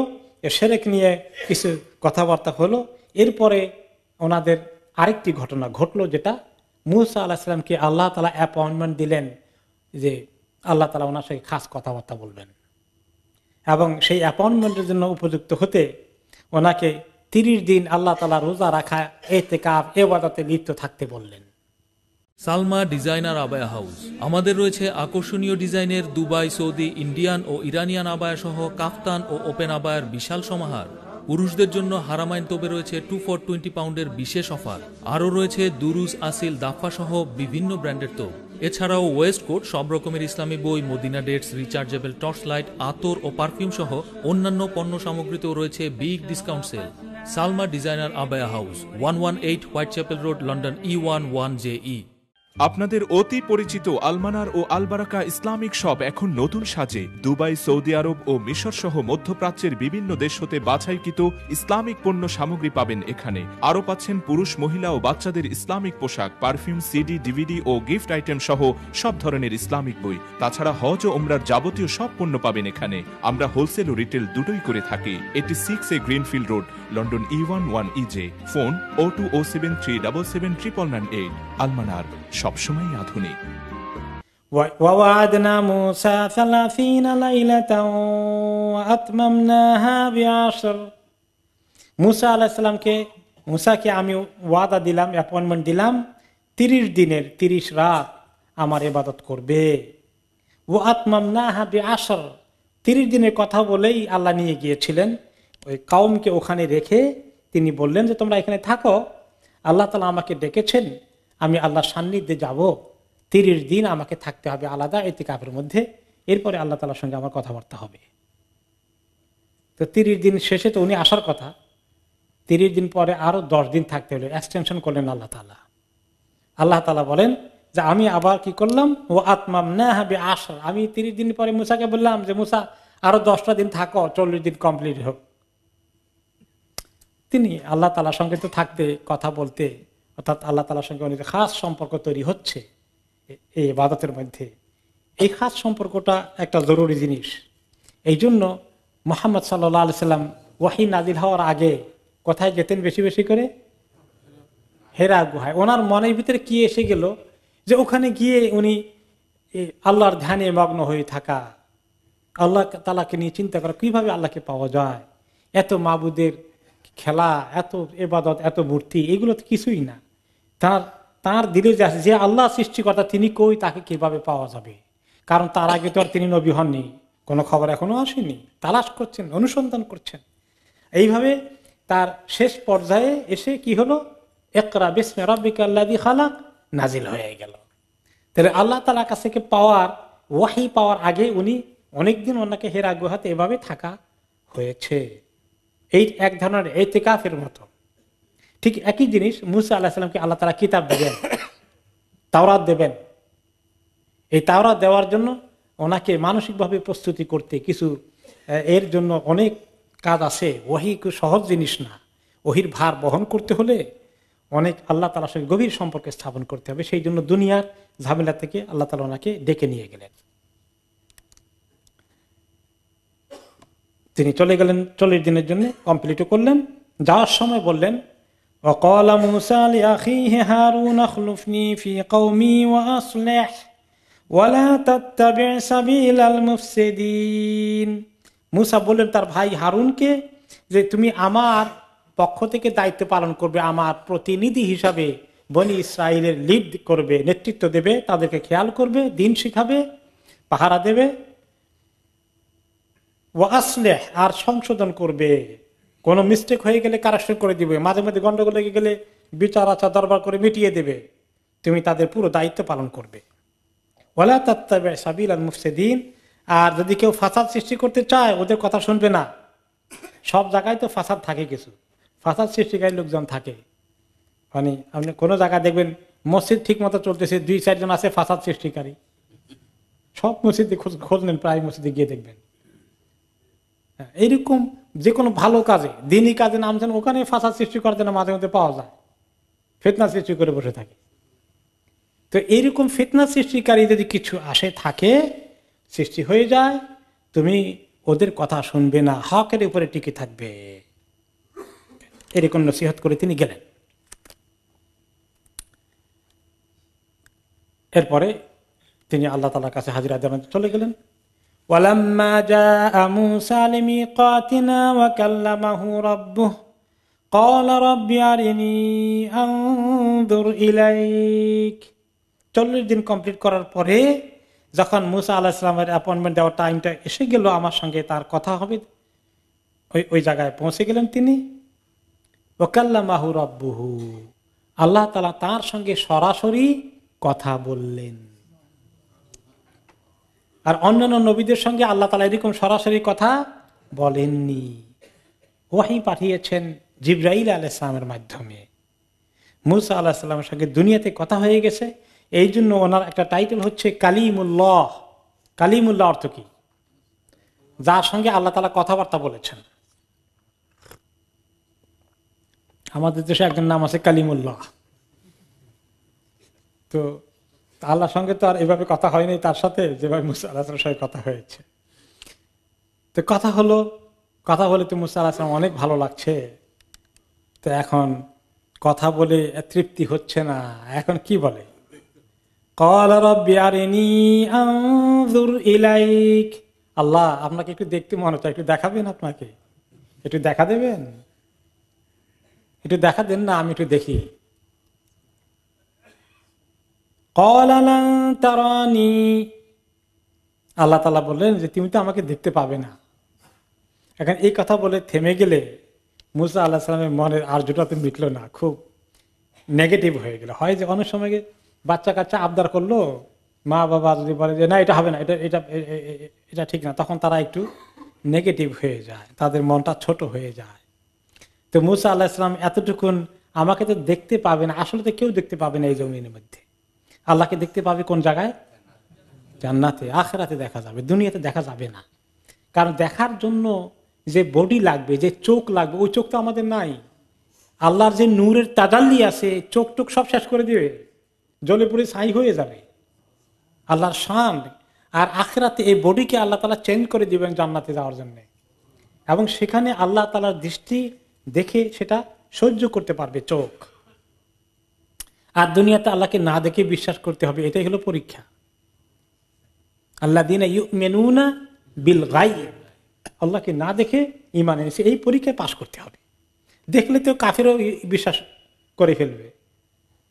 [SPEAKER 1] শিরক নিয়ে কিছু কথাবার্তা হলো। এরপরে ওনাদের আরেকটি ঘটনা ঘটলো, যেটা মূসা আলাইহিস সালামকে আল্লাহ তাআলা অ্যাপয়েন্টমেন্ট দিলেন যে আল্লাহ তাআলা ওনার সাথে খাস কথাবার্তা বলবেন, এবং সেই অ্যাপয়েন্টমেন্টের জন্য উপযুক্ত হতে ওনাকে 30 দিন আল্লাহ তাআলা রোজা রাখা, ইতিকাফ, ইবাদতে লিপ্ত থাকতে বললেন।
[SPEAKER 2] সালমা ডিজাইনার আবায়া হাউস। আমাদের রয়েছে আকর্ষণীয় ডিজাইনের দুবাই, সৌদি, ইন্ডিয়ান ও ইরানিয়ান আবায়া সহ কাফতান ও ওপেন আবায়ার বিশাল সমাহার। পুরুষদের জন্য হারামাইন তোবে রয়েছে 2 for 20 পাউন্ডের বিশেষ অফার। আরও রয়েছে দুরুজ, আসিল, দাফা সহ বিভিন্ন ব্র্যান্ডের তোপ। এছাড়াও ওয়েস্ট কোট, সব রকমের ইসলামী বই, Medina dates, rechargeable torch light, আতর ও পারফিউম সহ অন্যান্য পণ্য সামগ্রীতেও রয়েছে big discount sale. Salma designer আবায়া house, 118 Whitechapel Road, London E11JE।
[SPEAKER 3] আপনাদের অতি পরিচিত আলমানার ও আলবারাকা ইসলামিক শপ এখন নতুন সাজে। দুবাই, সৌদি আরব ও মিশর সহ মধ্যপ্রাচ্যের বিভিন্ন দেশ হতে বাছাইকৃত ইসলামিক পণ্য সামগ্রী পাবেন এখানে। আরও পাচ্ছেন পুরুষ, মহিলা ও বাচ্চাদের ইসলামিক পোশাক, পারফিউম, সিডি, ডিভিডি ও গিফট আইটেম সহ সব ধরনের ইসলামিক বই। তাছাড়া হজ ও ওমরার যাবতীয় সব পণ্য পাবেন এখানে। আমরা হোলসেল ও রিটেল দুটোই করে থাকি। 86A greenfield road, London E11EJ। Phone 0207377998। আলমানার, সবসময় আধুনিক।
[SPEAKER 1] ওয়া'আদনা মূসা 30 লাইলাতাও ওয়া'আতমামনাহা বি'আশর। মূসা আলাইহিস সালামকে, মূসাকে আমি ওয়াদা দিলাম, অ্যাপয়েন্টমেন্ট দিলাম, 30 দিনের 30 রাত আমার ইবাদত করবে। ওয়া'আতমামনাহা বি'আশর, 30 দিনের কথা বলেই আল্লাহ নিয়ে গিয়েছিলেন ওই কওমকে, ওখানে রেখে তিনি বললেন যে তোমরা এখানে থাকো, আল্লাহ তাআলা আমাকে ডেকেছেন, আমি আল্লাহর সান্নিধ্যে যাব, 30 দিন আমাকে থাকতে হবে আলাদা ইতিকাফের মধ্যে, এরপরে আল্লাহ তাআলার সঙ্গে আমার কথাবার্তা হবে। তো 30 দিন শেষে তো উনি আসার কথা, 30 দিন পরে আরো 10 দিন থাকতে হলো, এক্সটেনশন করলেন আল্লাহ তাআলা। আল্লাহ তাআলা বলেন যে আমি আবার কি করলাম, ও আতমামনাহা বি'আশর, আমি 30 দিন পরে মূসাকে বললাম যে মূসা আরো 10টা দিন থাকো, 40 দিন কমপ্লিট হোক। তিনি আল্লাহ তাআলার সঙ্গে তো থাকতে, কথা বলতে, অর্থাৎ আল্লাহ তাআলার সঙ্গে অনেক খাস সম্পর্ক তৈরি হচ্ছে এই ইবাদতের মধ্যে। এই খাস সম্পর্কটা একটা জরুরি জিনিস। এই জন্য মুহাম্মদ সাল্লাল্লাহু আলাইহি সাল্লাম ওয়াহী নাজিল হওয়ার আগে কোথায় যেতেন বেশি বেশি করে? হেরা গুহায়। ওনার মনের ভিতরে কি এসে গেল যে ওখানে গিয়ে উনি আল্লাহর ধ্যানে মগ্ন হয়ে থাকা, আল্লাহ তাআলাকে নিয়ে চিন্তা করা, কিভাবে আল্লাহকে পাওয়া যায়। এত মাবুদের খেলা, এত ইবাদত, এত মূর্তি, এগুলো তো কিছুই না। তার দিলে যে আল্লাহ সৃষ্টিকর্তা তিনি কই, তাকে কিভাবে পাওয়া যাবে? কারণ তার আগে তো আর তিনি নবী হননি, কোনো খবর এখনো আসেনি, তালাশ করছেন, অনুসন্ধান করছেন। এইভাবে তার শেষ পর্যায়ে এসে কি হলো, ইকরা বিসমি রাব্বিকাল্লাযী খালাক নাজিল হয়ে গেল। তাহলে আল্লাহ তাআলার কাছ থেকে ওয়াহি পাওয়ার আগে উনি অনেকদিন ওনাকে হেরা গুহাতে এভাবে থাকা হয়েছে। এই এক ধরনের ইতিকাফের মতো। ঠিক একই জিনিস মুসা আলাইহিস সালামকে আল্লাহ তাআলা কিতাব দেবেন, তাওরাত দেবেন। এই তাওরাত দেওয়ার জন্য ওনাকে মানসিকভাবে প্রস্তুতি করতে কিছু, এর জন্য অনেক কাজ আছে। ওয়াহি সহজ জিনিস না। ওহির ভার বহন করতে হলে অনেক আল্লাহ তাআলার সঙ্গে গভীর সম্পর্ক স্থাপন করতে হবে। সেই জন্য দুনিয়ার ঝামেলা থেকে আল্লাহ তাআলা ওনাকে ডেকে নিয়ে গেলেন। তিনি চলে গেলেন 40 দিনের জন্য, কমপ্লিটও করলেন। যাওয়ার সময় বললেন وقال موسى لأخيه هارون اخلفني في قومي وأصلح ولا تتبع سبيل المفسدين। মুসা বললেন তার ভাই হারুনকে যে তুমি আমার পক্ষ থেকে দায়িত্ব পালন করবে, আমার প্রতিনিধি হিসাবে বনি ইসরাইলের লিড করবে, নেতৃত্ব দেবে, তাদেরকে খেয়াল করবে, দিন শিখাবে, পাহারা দেবে। ওয়াসলেহ, আর সংশোধন করবে। কোনো মিস্টেক হয়ে গেলে কারেকশন করে দিবে, মাঝে মাঝে গন্ডগোল লেগে গেলে বিচার আচার দরবার করে মিটিয়ে দেবে। তুমি তাদের পুরো দায়িত্ব পালন করবে। ওয়ালা তাত্তাবি সাবিলাল মুফসিদিন, আর যদি কেউ ফাসাদ সৃষ্টি করতে চায় ওদের কথা শুনবে না। সব জায়গায় তো ফাসাদ থাকে, কিছু ফাসাদ সৃষ্টিকারী লোকজন থাকে। মানে আপনি কোনো জায়গায় দেখবেন মসজিদ ঠিক মতো চলতেছে, 2-4 জন আছে ফাসাদ সৃষ্টিকারী। সব মসজিদে খোঁজ নেন, প্রায় মসজিদে গিয়ে দেখবেন। এইরকম যে কোনো ভালো কাজে, দিনই কাজে নামছেন, ওখানে ফাসাদ সৃষ্টি করার জন্য মাঝে মধ্যে পাওয়া যায়, ফিতনা সৃষ্টি করে বসে থাকে। তো এইরকম ফিতনা সৃষ্টিকারী যদি কিছু আসে থাকে, সৃষ্টি হয়ে যায়, তুমি ওদের কথা শুনবে না, হকের উপরে টিকে থাকবে। এরকম নসিহত করে তিনি গেলেন। এরপরে তিনি আল্লাহ তাআলার কাছে হাজিরা জানাতে চলে গেলেন। ওয়ালাম্মা জাআ মূসা লিমিকাতিনা ওয়া কাল্লামাহু রাব্বুহু ক্বালা রাব্বি আরিনি আনজুর ইলাইক। 40 দিন কমপ্লিট করার পরে যখন মূসা আলাইহিস সালামের অ্যাপয়েন্টমেন্ট দেওয়ার টাইমটা এসে গেল, আমার সঙ্গে তার কথা হবে, ওই জায়গায় পৌঁছে গেলেন তিনি। ওয়া কাল্লামাহু রাব্বুহু, আল্লাহ তাআলা তার সঙ্গে সরাসরি কথা বললেন। আর অন্যান্য নবীদের সঙ্গে আল্লাহ তাআলা এরকম সরাসরি কথা বলেননি। ওয়াহী পাঠিয়েছেন জিবরাইল আলাইহিস সালামের মাধ্যমে। মূসা আলাইহিস সালামের সঙ্গে দুনিয়াতে কথা হয়ে গেছে, এই জন্য ওনার একটা টাইটেল হচ্ছে কালিমুল্লাহ। কালিমুল্লাহ অর্থ কি? যার সঙ্গে আল্লাহ তাআলা কথাবার্তা বলেছেন। আমাদের দেশে একজন নাম আছে কালিমুল্লাহ। তো আল্লাহর সঙ্গে তো আর এভাবে কথা হয়নি তার সাথে, যেভাবে মূসা আলাইহিস সালামের সঙ্গে কথা হয়েছে। তো কথা বলে তো মূসা আলাইহিস সালাম অনেক ভালো লাগছে। তো এখন কথা বলে তৃপ্তি হচ্ছে না, এখন কি বলে? ক্বালা রাব্বি আরিনি আনজুর ইলাইক। আল্লাহ, আপনাকে একটু দেখতে মনে হচ্ছে, একটু দেখাবেন? আপনাকে একটু দেখা দেবেন? একটু দেখা দেন না, আমি একটু দেখি। ক্বালা লান তারানি, আল্লাহ তাআলা বললেন যে তুমি তো আমাকে দেখতে পাবে না। এখন এই কথা বলে থেমে গেলে মূসা আলাইহিস সালামের মনের আরজুটা তো মিটলো না, খুব নেগেটিভ হয়ে গেল। হয় যে অনেক সময় বাচ্চা কাচ্চা আবদার করলো, মা বাবা যদি বলে যে না এটা হবে না, এটা ঠিক না, তখন তারা একটু নেগেটিভ হয়ে যায়, তাদের মনটা ছোট হয়ে যায়। তো মূসা আলাইহিস সালাম এতটুকুন, আমাকে তো দেখতে পাবে না, আসলে তো কেউ দেখতে পাবে না এই জমিনের মধ্যে। আল্লাহকে দেখতে পাবে কোন জায়গায়? জান্নাতে, আখিরাতে দেখা যাবে, দুনিয়াতে দেখা যাবে না। কারণ দেখার জন্য যে বডি লাগবে, যে চোখ লাগবে, ওই চোখ তো আমাদের নাই। আল্লাহর যে নূরের তাজাল্লি আছে, চোখ টোক সব শেষ করে দিবে, জ্বলে পুড়ে ছাই হয়ে যাবে। আল্লাহর শান। আর আখিরাতে এই বডিকে আল্লাহ তাআলা চেঞ্জ করে দিবেন জান্নাতে যাওয়ার জন্য, এবং সেখানে আল্লাহ তাআলার দৃষ্টি দেখে সেটা সহ্য করতে পারবে চোখ। আর দুনিয়াতে আল্লাহকে না দেখে বিশ্বাস করতে হবে, এটাই হলো পরীক্ষা। আল্লাযীনা ইউমিনুনা বিল গায়ব, আল্লাহকে না দেখে ঈমান এনেছে, এই পরীক্ষায় পাশ করতে হবে। দেখলে তো কাফেরও বিশ্বাস করে ফেলবে।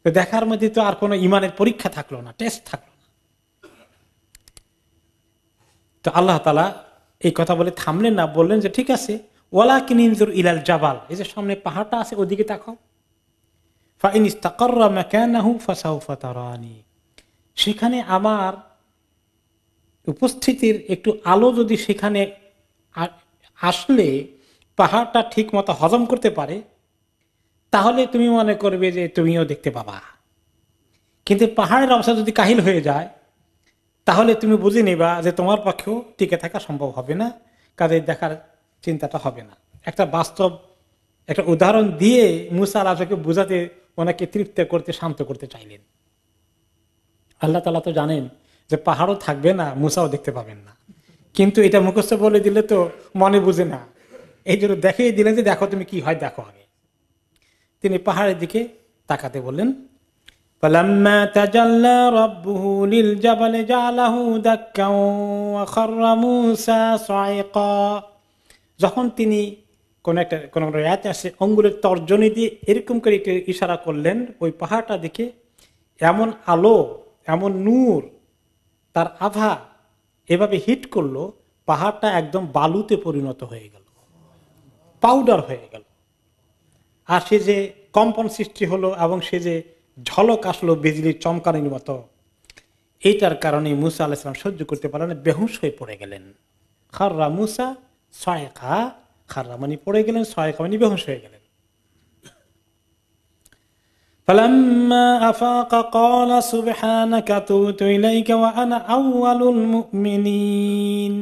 [SPEAKER 1] তো দেখার মধ্যে তো আর কোনো ঈমানের পরীক্ষা থাকলো না, টেস্ট থাকলো না। তো আল্লাহ তাআলা এই কথা বলে থামলেন না, বললেন যে ঠিক আছে, ওয়ালাকিন ইনজুর ইলাল জাবাল, এই যে সামনে পাহাড়টা আছে ওদিকে তাকাও। ফাইন ইস্তাকাররা মাকানাহু ফাসাউফা তারানি, সেখানে আমার উপস্থিতির একটু আলো যদি সেখানে আসলে পাহাড়টা ঠিক মতো হজম করতে পারে, তাহলে তুমি মনে করবে যে তুমিও দেখতে পাবা। কিন্তু পাহাড়ের অবস্থা যদি কাহিল হয়ে যায়, তাহলে তুমি বুঝে নিবা যে তোমার পক্ষেও টিকে থাকা সম্ভব হবে না, কাজে দেখার চিন্তাটা হবে না। একটা বাস্তব একটা উদাহরণ দিয়ে মুসা আলাহিকে বোঝাতে, ওনাকে তৃপ্ত করতে, শান্ত করতে চাইলেন। আল্লাহ তাআলা তো জানেন যে পাহাড়ও থাকবে না, মুসাও দেখতে পাবেন না, কিন্তু এটা মুখস্থ বলে দিলে তো মনে বুঝে না, এই জন্য দেখিয়ে দিলেন যে দেখো তুমি কি হয় দেখো আগে। তিনি পাহাড়ের দিকে তাকাতে বললেন। فَلَمَّا تَجَلَّى رَبُّهُ لِلْجَبَلِ جَعَلَهُ دَكًّا وَخَرَّ مُوسَى صَعِقًا। যখন তিনি কোন রাতে আসে আঙ্গুলের তর্জনী দিয়ে এরকম করে একটু ইশারা করলেন ওই পাহাড়টা দিকে, এমন আলো, এমন নূর, তার আভা এভাবে হিট করলো, পাহাড়টা একদম বালুতে পরিণত হয়ে গেল, পাউডার হয়ে গেল। আর সে যে কম্পন সৃষ্টি হলো এবং সে যে ঝলক আসলো বিজলির চমকানির মতো, এইটার কারণে মুসা আলাইহিস সালাম সহ্য করতে পারলেন না, বেহুশ হয়ে পড়ে গেলেন। খাররা মুসা সায়কা, খাররা মানে পড়ে গেলেন, সায়কা মানে বেহুশ হয়ে গেলেন। فَلَمَّا أَفَاقَ قَالَ سُبْحَانَكَ تُبْتُ إِلَيْكَ وَأَنَا أَوَّلُ الْمُؤْمِنِينَ।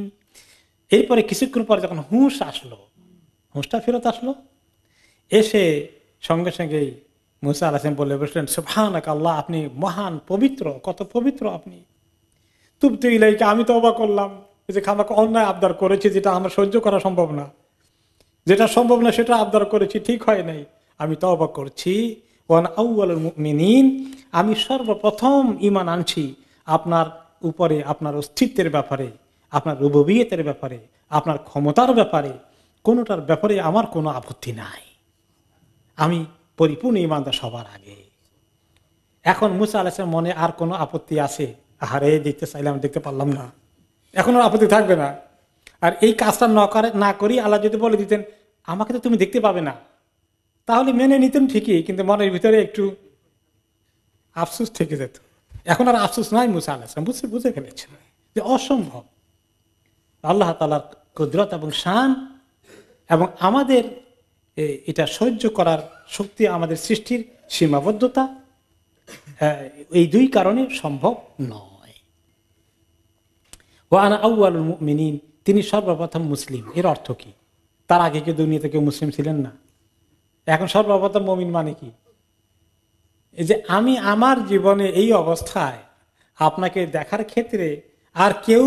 [SPEAKER 1] এরপরে কিছুক্ষণ পরে যখন হুঁশ আসলো, হুঁশটা ফেরত আসলো, এসে সঙ্গে সঙ্গেই মুসা আলাইহিস সালাম বলে বসলেন, সুবহানাক, আল্লাহ আপনি মহান, পবিত্র, কত পবিত্র আপনি। তুবতু ইলাইকা, আমি তওবা করলাম, যে খামাকে অন্যায় আবদার করেছি, যেটা আমার সহ্য করা সম্ভব না, যেটা সম্ভব না সেটা আবদার করেছি, ঠিক হয় নাই, আমি তওবা করছি। ওয়ানা আউয়ালুল মুমিনিন, আমি সর্বপ্রথম ঈমান আনছি আপনার উপরে, আপনার অস্তিত্বের ব্যাপারে, আপনার রুবুবিয়তের ব্যাপারে, আপনার ক্ষমতার ব্যাপারে, কোনোটার ব্যাপারে আমার কোনো আপত্তি নাই, আমি পরিপূর্ণ ঈমানদার সবার আগে। এখন মুসা আলাইহিস সালাম মনে আর কোনো আপত্তি আছে? আহারে দেখতে চাইলাম দেখতে পারলাম না, এখন আর আপত্তি থাকবে না। আর এই কাজটা না করি আল্লাহ যদি বলে দিতেন আমাকে তো তুমি দেখতে পাবে না, তাহলে মেনে নিতেন ঠিকই, কিন্তু মনের ভিতরে একটু আফসোস থেকে যেত। এখন আর আফসোস নাই, মুসা আলাইহিস সালাম বুঝে ফেলেছেন যে অসম্ভব। আল্লাহ তাআলার কুদরত এবং শান এবং আমাদের এটা সহ্য করার শক্তি, আমাদের সৃষ্টির সীমাবদ্ধতা, এই দুই কারণে সম্ভব নয়। ওয়া আনা আউয়ালুল মুমিনিন, তিনি সর্বপ্রথম মুসলিম। এর অর্থ কি? তার আগে কি দুনিয়াতে কেউ মুসলিম ছিলেন না? এখন সর্বপ্রথম মুমিন মানে কি? এই যে আমি আমার জীবনে এই অবস্থায় আপনাকে দেখার ক্ষেত্রে আর কেউ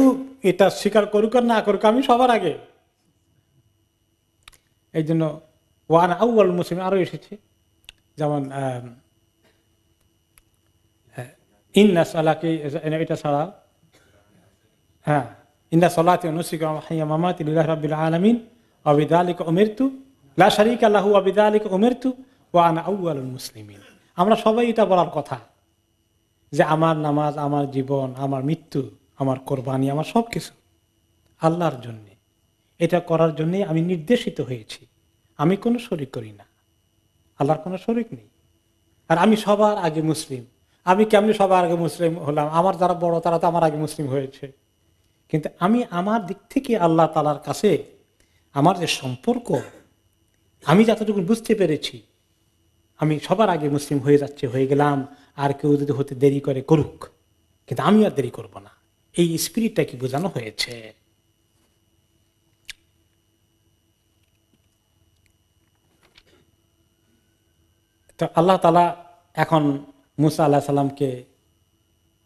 [SPEAKER 1] এটা স্বীকার করুক আর না করুক, আমি সবার আগে। এই জন্য ওয়ান আউয়াল মুসলিম আরো এসেছে, যেমন ইন্না সালাকি, এটা ছাড়া হ্যাঁ, ইন্না সালাতি ওয়া নুসুকি ওয়া মাহইয়া ওয়া মামাতি লিল্লাহি রাব্বিল আলামিন ওয়া বিযালিকা উমিরতু লা শারীকা লাহু ওয়া বিযালিকা উমিরতু ওয়া আনা আউয়ালুল মুসলিমিন। আমরা সবাই এটা বলার কথা যে আমার নামাজ, আমার জীবন, আমার মৃত্যু, আমার কোরবানি, আমার সবকিছু আল্লাহর জন্য। এটা করার জন্য আমি নির্দেশিত হয়েছি, আমি কোনো শরীক করি না, আল্লাহর কোনো শরীক নেই। আর আমি সবার আগে মুসলিম। আমি কেমনি সবার আগে মুসলিম হলাম? আমার যারা বড় তারা তো আমার আগে মুসলিম হয়েছে, কিন্তু আমি আমার দিক থেকে আল্লাহ তাআলার কাছে আমার যে সম্পর্ক, আমি যতটুকু বুঝতে পেরেছি, আমি সবার আগে মুসলিম হয়ে গেলাম। আর কেউ যদি হতে দেরি করে করুক, কিন্তু আমি আর দেরি করব না, এই স্পিরিটটা কি বোঝানো হয়েছে। তো আল্লাহ তাআলা এখন মুসা আলাইহিস সালামকে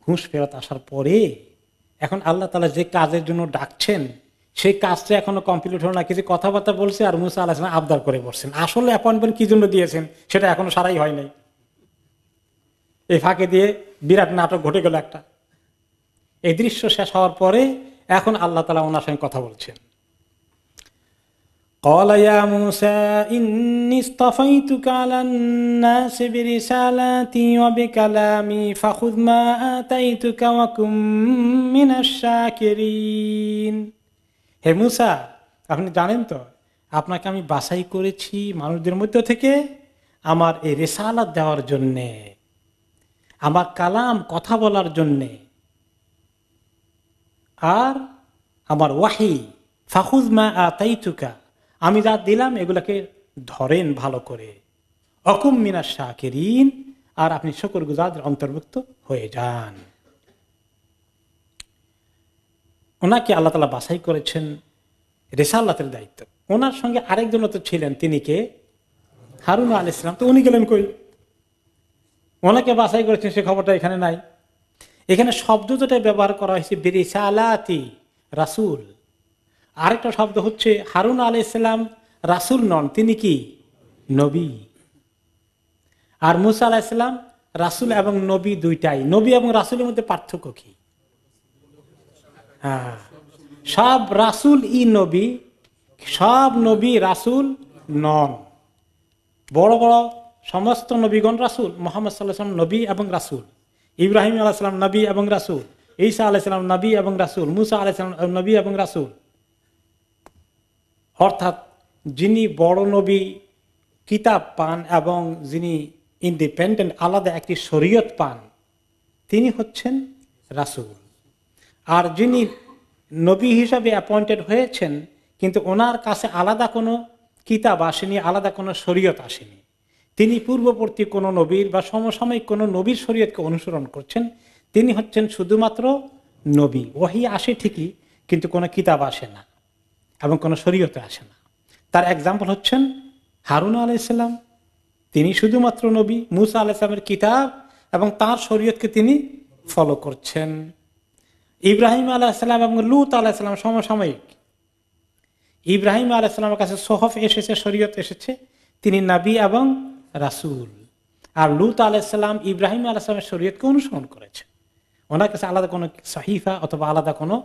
[SPEAKER 1] হুঁশ ফেরত আসার পরে এখন আল্লাহ তাআলা যে কাজের জন্য ডাকছেন সেই কাজটা এখনো কমপ্লিট হলো না, কিছু কথাবার্তা বলছে আর মুসা আলাইহিস সালাম আবদার করে বসছেন। আসলে অ্যাপয়েন্টমেন্ট কি জন্য দিয়েছেন সেটা এখনো সারাই হয় নাই। এই ফাঁকে দিয়ে বিরাট নাটক ঘটে গেল একটা। এই দৃশ্য শেষ হওয়ার পরে এখন আল্লাহ তাআলা ওনার সঙ্গে কথা বলছেন। قال يا موسى إني اصطفيتك على الناس برسالاتي وبكلامي فخذ ما آتيتك وكن من الشاكرين। হে মুসা, আপনি জানেন তো আপনাকে আমি বাছাই করেছি মানুষদের মধ্য থেকে আমার এই রিসালাত দেওয়ার জন্যে, আমার কালাম কথা বলার জন্যে, আর আমার ওয়াহি ফাখুজ মা আতাইতুকা, আমি যা দিলাম এগুলাকে ধরেন ভালো করে, অকুম মিনাশ শাকিরিন, আর আপনি শুকরগুজারদের অন্তর্ভুক্ত হয়ে যান। ওনাকে আল্লাহ তাআলা বাছাই করেছেন রিসালাতের দায়িত্ব। ওনার সঙ্গে আরেকজন তো ছিলেন, তিনি কে? হারুন আলাইহিস সালাম। তো উনি গেলেন কই? ওনাকে বাছাই করেছেন সে খবরটা এখানে নাই। এখানে শব্দ যেটা ব্যবহার করা হয়েছে বিরিসালাতি, রাসূল। আরেকটা শব্দ হচ্ছে হারুন আলাইহিস সালাম রাসূল নন, তিনি কি? নবী। আর মুসা আলাইহিস সালাম রাসূল এবং নবী দুইটাই। নবী এবং রাসূলের মধ্যে পার্থক্য কি? হ্যাঁ, সব রাসূল নবী, সব নবী রাসূল নন। বড় বড় সমস্ত নবীগণ রাসূল। মুহাম্মদ সাল্লাল্লাহু আলাইহি ওয়াসাল্লাম নবী এবং রাসূল, ইব্রাহিম আলাইহিস সালাম নবী এবং রাসূল, ঈসা আলাইহিস সালাম নবী এবং রাসূল, মুসা আলাইহিস সালাম নবী এবং রাসূল। অর্থাৎ যিনি বড় নবী কিতাব পান এবং যিনি ইন্ডিপেন্ডেন্ট আলাদা একটি শরীয়ত পান, তিনি হচ্ছেন রাসূল। আর যিনি নবী হিসাবে অ্যাপয়েন্টেড হয়েছেন কিন্তু ওনার কাছে আলাদা কোনো কিতাব আসেনি, আলাদা কোনো শরীয়ত আসেনি, তিনি পূর্ববর্তী কোনো নবীর বা সমসাময়িক কোনো নবীর শরীয়তকে অনুসরণ করছেন, তিনি হচ্ছেন শুধুমাত্র নবী। ওহী আসে ঠিকই, কিন্তু কোনো কিতাব আসে না এবং কোনো শরীয়তে আসে না। তার এক্সাম্পল হচ্ছেন হারুন আলাইহিস সালাম, তিনি শুধুমাত্র নবী। মুসা আলাইহিস সালামের কিতাব এবং তার শরীয়তকে তিনি ফলো করছেন। ইব্রাহিম আলাইহিস সালাম এবং লূত আলাইহিস সালাম সমসাময়িক। ইব্রাহিম আলাইহিস সালামের কাছে সোহফ এসেছে, শরীয়ত এসেছে, তিনি নবী এবং রাসূল। আর লূত আলাইহিস সালাম ইব্রাহিম আলাইহিস সালামের শরীয়তকে অনুসরণ করেছে, ওনার কাছে আলাদা কোনো সাহিফা অথবা আলাদা কোনো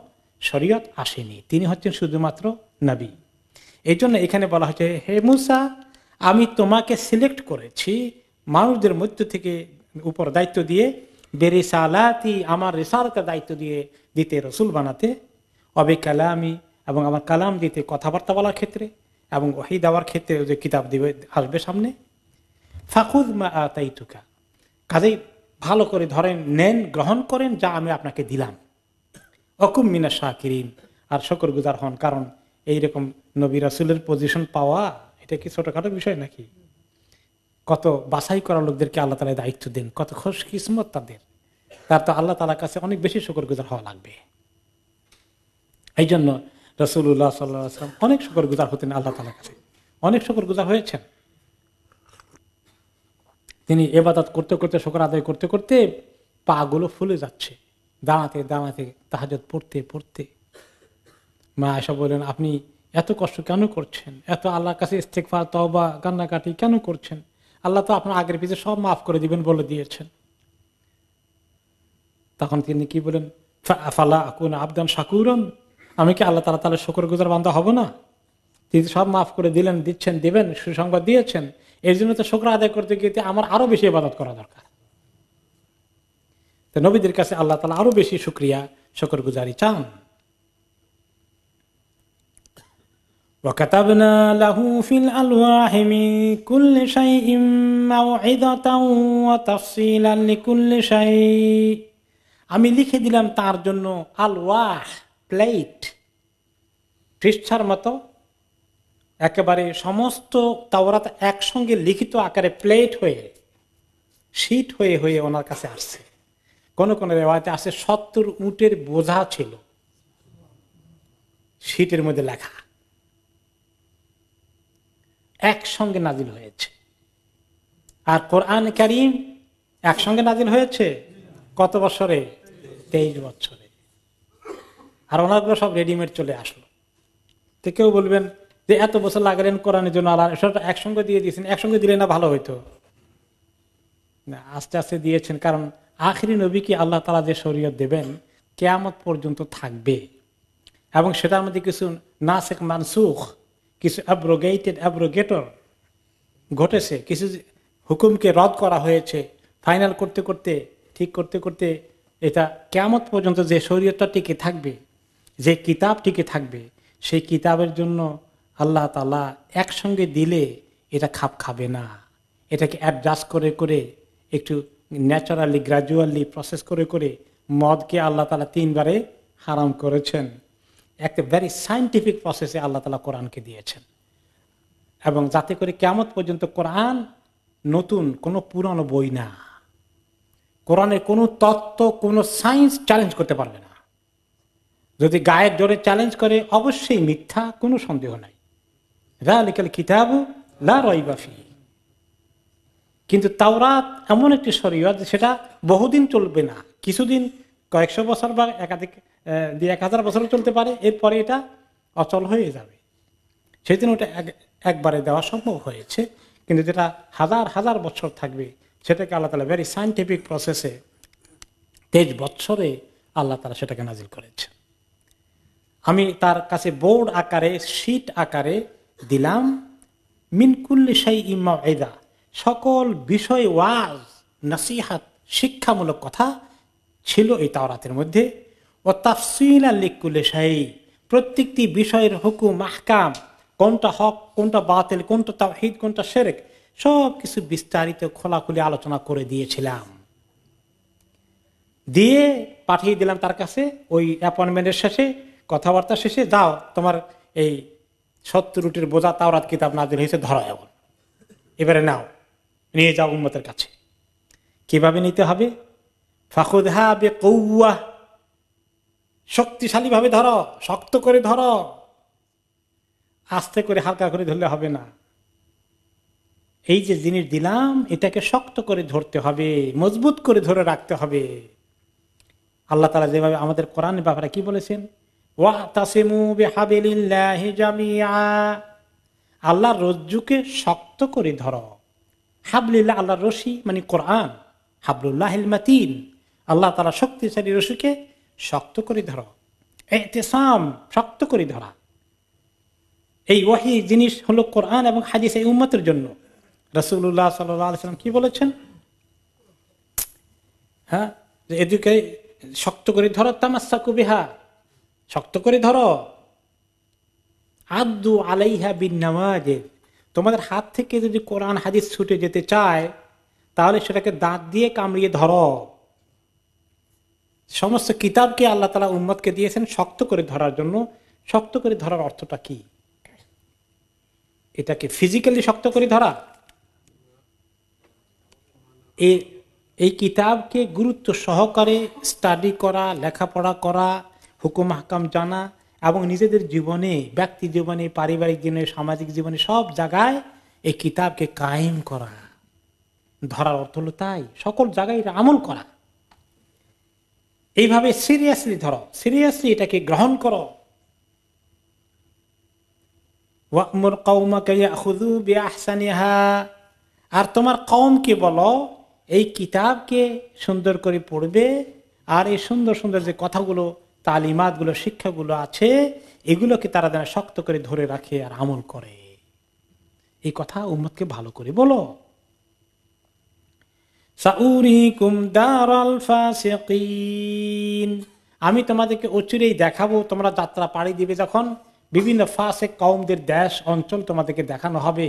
[SPEAKER 1] শরীয়ত আসেনি, তিনি হচ্ছেন শুধুমাত্র নবী। এই জন্য এখানে বলা হচ্ছে, হে মুসা, আমি তোমাকে সিলেক্ট করেছি মানুষদের মধ্য থেকে উপর দায়িত্ব দিয়ে, বেরিসালাতি, আমার রিসালাতের দায়িত্ব দিয়ে দিতে, রসুল বানাতে, অবে কালামি, এবং আমার কালাম দিতে, কথাবার্তা বলার ক্ষেত্রে, এবং ওহী দেওয়ার ক্ষেত্রে যে কিতাব দিবে আসবে সামনে। ফাখুদ মা আতাইতুকা, কাজেই ভালো করে ধরেন, নেন, গ্রহণ করেন যা আমি আপনাকে দিলাম। অকুম মিনাশ শাকিরিন, আর শুকরগুজার হন। কারণ এইরকম নবী রাসূলের পজিশন পাওয়া এটা কি ছোটখাটো বিষয় নাকি? কত বাছাই করা লোকদেরকে আল্লাহ তাআলা দায়িত্ব দেন, কত খুশকিসমত তাদের। তার তো আল্লাহ তাআলার কাছে অনেক বেশি শুকরগুজার হওয়া লাগবে। এই জন্য রাসূলুল্লাহ সাল্লাল্লাহু আলাইহি ওয়াসাল্লাম অনেক শুকরগুজার হতেন আল্লাহ তাআলার কাছে, অনেক শুকরগুজার হয়েছেন। তিনি ইবাদত করতে করতে, শুকর আদায় করতে করতে পা গুলো ফুলে যাচ্ছে, দাঁড়াতে দাঁড়াতে, তাহাজ্জুদ পড়তে পড়তে। মা আয়েশা বলেন, আপনি এত কষ্ট কেন করছেন? এত আল্লাহর কাছে ইস্তেগফার, তওবা, কান্নাকাটি কেন করছেন? আল্লাহ তো আপনার আগের পিছে সব মাফ করে দিবেন বলে দিয়েছেন। তখন তিনি কি বলেন, ফালা আকুনা আবদান শাকুরান, আমি কি আল্লাহ তাআলা তাআলা শুকরগুজার বান্দা হব না? তিনি সব মাফ করে দিলেন, দিচ্ছেন, দিবেন, সুসংবাদ দিয়েছেন। এর জন্য তো শুকর আদায় করতে গিয়ে আমার আরো বেশি ইবাদত করা দরকার। তো নবীদের কাছে আল্লাহ তাআলা আরো বেশি শুকরিয়া, শুকরগুজারি চান। وكتبنا له في الألواح من كل شيء موعظة وتفصيلا لكل شيء, আমি লিখে দিলাম তার জন্য আলওয়াহ, প্লেট, পৃষ্ঠার মতো একেবারে সমস্ত তাওরাত একসঙ্গে লিখিত আকারে প্লেট হয়ে, শীট হয়ে হয়ে ওনার কাছে আসছে। কোন কোন রিওয়ায়াতে আছে 70 উটের বোঝা ছিল শীটের মধ্যে লেখা, একসঙ্গে নাজিল হয়েছে। আর কোরআন কারীম একসঙ্গে নাজিল হয়েছে কত বছরে? 23 বছরে। আর ওনাগুলো সব রেডিমেড চলে আসলো। তো কেউ বলবেন যে এত বছর লাগালেন কোরআনের জন্য, আর সেটা একসঙ্গে দিয়ে দিয়েছেন, একসঙ্গে দিলে না ভালো হইতো না? আস্তে আস্তে দিয়েছেন, কারণ আখিরি নবীকে আল্লাহ তাআলা যে শরীয়ত দেবেন কিয়ামত পর্যন্ত থাকবে, এবং সেটার মধ্যে কিছু নাসিখ মানসুখ, কিছু অ্যাব্রোগেটর ঘটেছে, কিছু হুকুমকে রদ করা হয়েছে। ফাইনাল করতে করতে, ঠিক করতে করতে, এটা কিয়ামত পর্যন্ত যে শরীয়তটা টিকে থাকবে, যে কিতাব টিকে থাকবে, সেই কিতাবের জন্য আল্লাহ তাআলা একসঙ্গে দিলে এটা খাপ খাবে না। এটাকে অ্যাডজাস্ট করে করে একটু ন্যাচারালি গ্রাজুয়ালি প্রসেস করে করে মদকে আল্লাহ তাআলা 3 বারে হারাম করেছেন। একটা ভেরি সায়েন্টিফিক প্রসেসে আল্লাহ তাআলা কোরআনকে দিয়েছেন, এবং যাতে করে কিয়ামত পর্যন্ত কোরআন নতুন কোনো পুরানো বই না। কোরআনের কোনো তত্ত্ব, কোনো সায়েন্স চ্যালেঞ্জ করতে পারবে না। যদি গায়ের জোরে চ্যালেঞ্জ করে অবশ্যই মিথ্যা, কোনো সন্দেহ নাই। যালিকাল কিতাবু লা রাইবা ফীহি। কিন্তু তাওরাত এমন একটি শরীয়ত সেটা বহুদিন চলবে না, কিছুদিন, কয়েকশো বছর বা একাধিক 1000 বছরও চলতে পারে, এরপরে এটা অচল হয়ে যাবে। সেই জন্য ওটা একবারে দেওয়া সম্ভব হয়েছে, কিন্তু যেটা হাজার হাজার বছর থাকবে সেটাকে আল্লাহ তাআলা ভেরি সায়েন্টিফিক প্রসেসে 23 বছরে আল্লাহ তাআলা সেটাকে নাজিল করেছে। আমি তার কাছে বোর্ড আকারে, শীট আকারে দিলাম, মিন কুল্লি শাইইন মাউইযা, সকল বিষয় ওয়াজ, নসিহত, শিক্ষামূলক কথা ছিল এই তাওরাতের মধ্যে। ও তাফসীলান লিকুল্লি শাই, প্রত্যেকটি বিষয়ের হুকুম আহকাম, কোনটা হক, কোনটা বাতিল, কোনটা তাওহীদ, কোনটা শিরক, সব কিছু বিস্তারিত খোলাখুলি আলোচনা করে দিয়েছিলাম। দিয়ে পাঠিয়ে দিলাম তার কাছে ওই অ্যাপয়েন্টমেন্টের শেষে, কথাবার্তা শেষে, যাও তোমার এই 70 বোঝা তাওরাত কিতাব নাজিল হয়েছে, ধরো এখন, এবারে নাও, নিয়ে যাও উম্মতের কাছে। কিভাবে নিতে হবে? ফাখুযহা বিকুওয়া, শক্তিশালী ভাবে ধরো, শক্ত করে ধরো, আস্তে করে হালকা করে ধরলে হবে না। এই যে জিনিস দিলাম এটাকে শক্ত করে ধরতে হবে, মজবুত করে ধরে রাখতে হবে। আল্লাহ তাআলা যেভাবে আমাদের কোরআনের ব্যাপারে কি বলেছেন, ওয়াতাসিমু বিহাবিলিল্লাহি জামিআ, আল্লাহর রজ্জুকে শক্ত করে ধরো। হাবলিল্লাহ, আল্লাহর রশি মানে কোরআন, হাবলুল্লাহিল মাতিন, আল্লাহ তাআলা শক্তিশালী রশিকে শক্ত করে ধরো। ইতিসাম, শক্ত করে ধরা। এই ওয়াহি জিনিস হলো কোরআন এবং হাদিস এই উম্মতের জন্য। রাসূলুল্লাহ সাল্লাল্লাহু আলাইহি ওয়াসাল্লাম কি বলেছেন? হ্যাঁ, যে এদিকে শক্ত করে ধরো, তামাসসাকু বিহা, শক্ত করে ধরো। আদু আলাইহা বিন নাওয়াজিদ, তোমাদের হাত থেকে যদি কোরআন হাদিস ছুটে যেতে চায় তাহলে সেটাকে দাঁত দিয়ে কামড়িয়ে ধরো। সমস্ত কিতাবকে আল্লাহ তাআলা উম্মতকে দিয়েছেন শক্ত করে ধরার জন্য। শক্ত করে ধরার অর্থটা কি? এটাকে ফিজিক্যালি শক্ত করে ধরা, এই কিতাবকে গুরুত্ব সহকারে স্টাডি করা, লেখাপড়া করা, হুকুম হাকাম জানা, এবং নিজেদের জীবনে, ব্যক্তি জীবনে, পারিবারিক জীবনে, সামাজিক জীবনে সব জায়গায় এই কিতাবকে কায়েম করা। ধরার অর্থ হলো তাই, সকল জায়গায় আমল করা। এইভাবে সিরিয়াসলি ধরো, সিরিয়াসলি এটাকে গ্রহণ করো। ওয়া'মুর কওমাকা ইয়াখুযু বিআহসানিহা, আর তোমার কওমকে বলো এই কিতাবকে সুন্দর করে পড়বে, আর এই সুন্দর সুন্দর যে কথাগুলো, তালিমাতগুলো, শিক্ষাগুলো আছে, এগুলোকে তারা যেন শক্ত করে ধরে রাখে আর আমল করে। এই কথা উম্মতকে ভালো করে বলো। সাউরিকুম দারাল ফাসিকিন, আমি তোমাদেরকে অচিরেই দেখাবো, তোমরা যাত্রা পাড়ি দিবে যখন, বিভিন্ন ফাসিক কওমদের দেশ অঞ্চল তোমাদেরকে দেখানো হবে,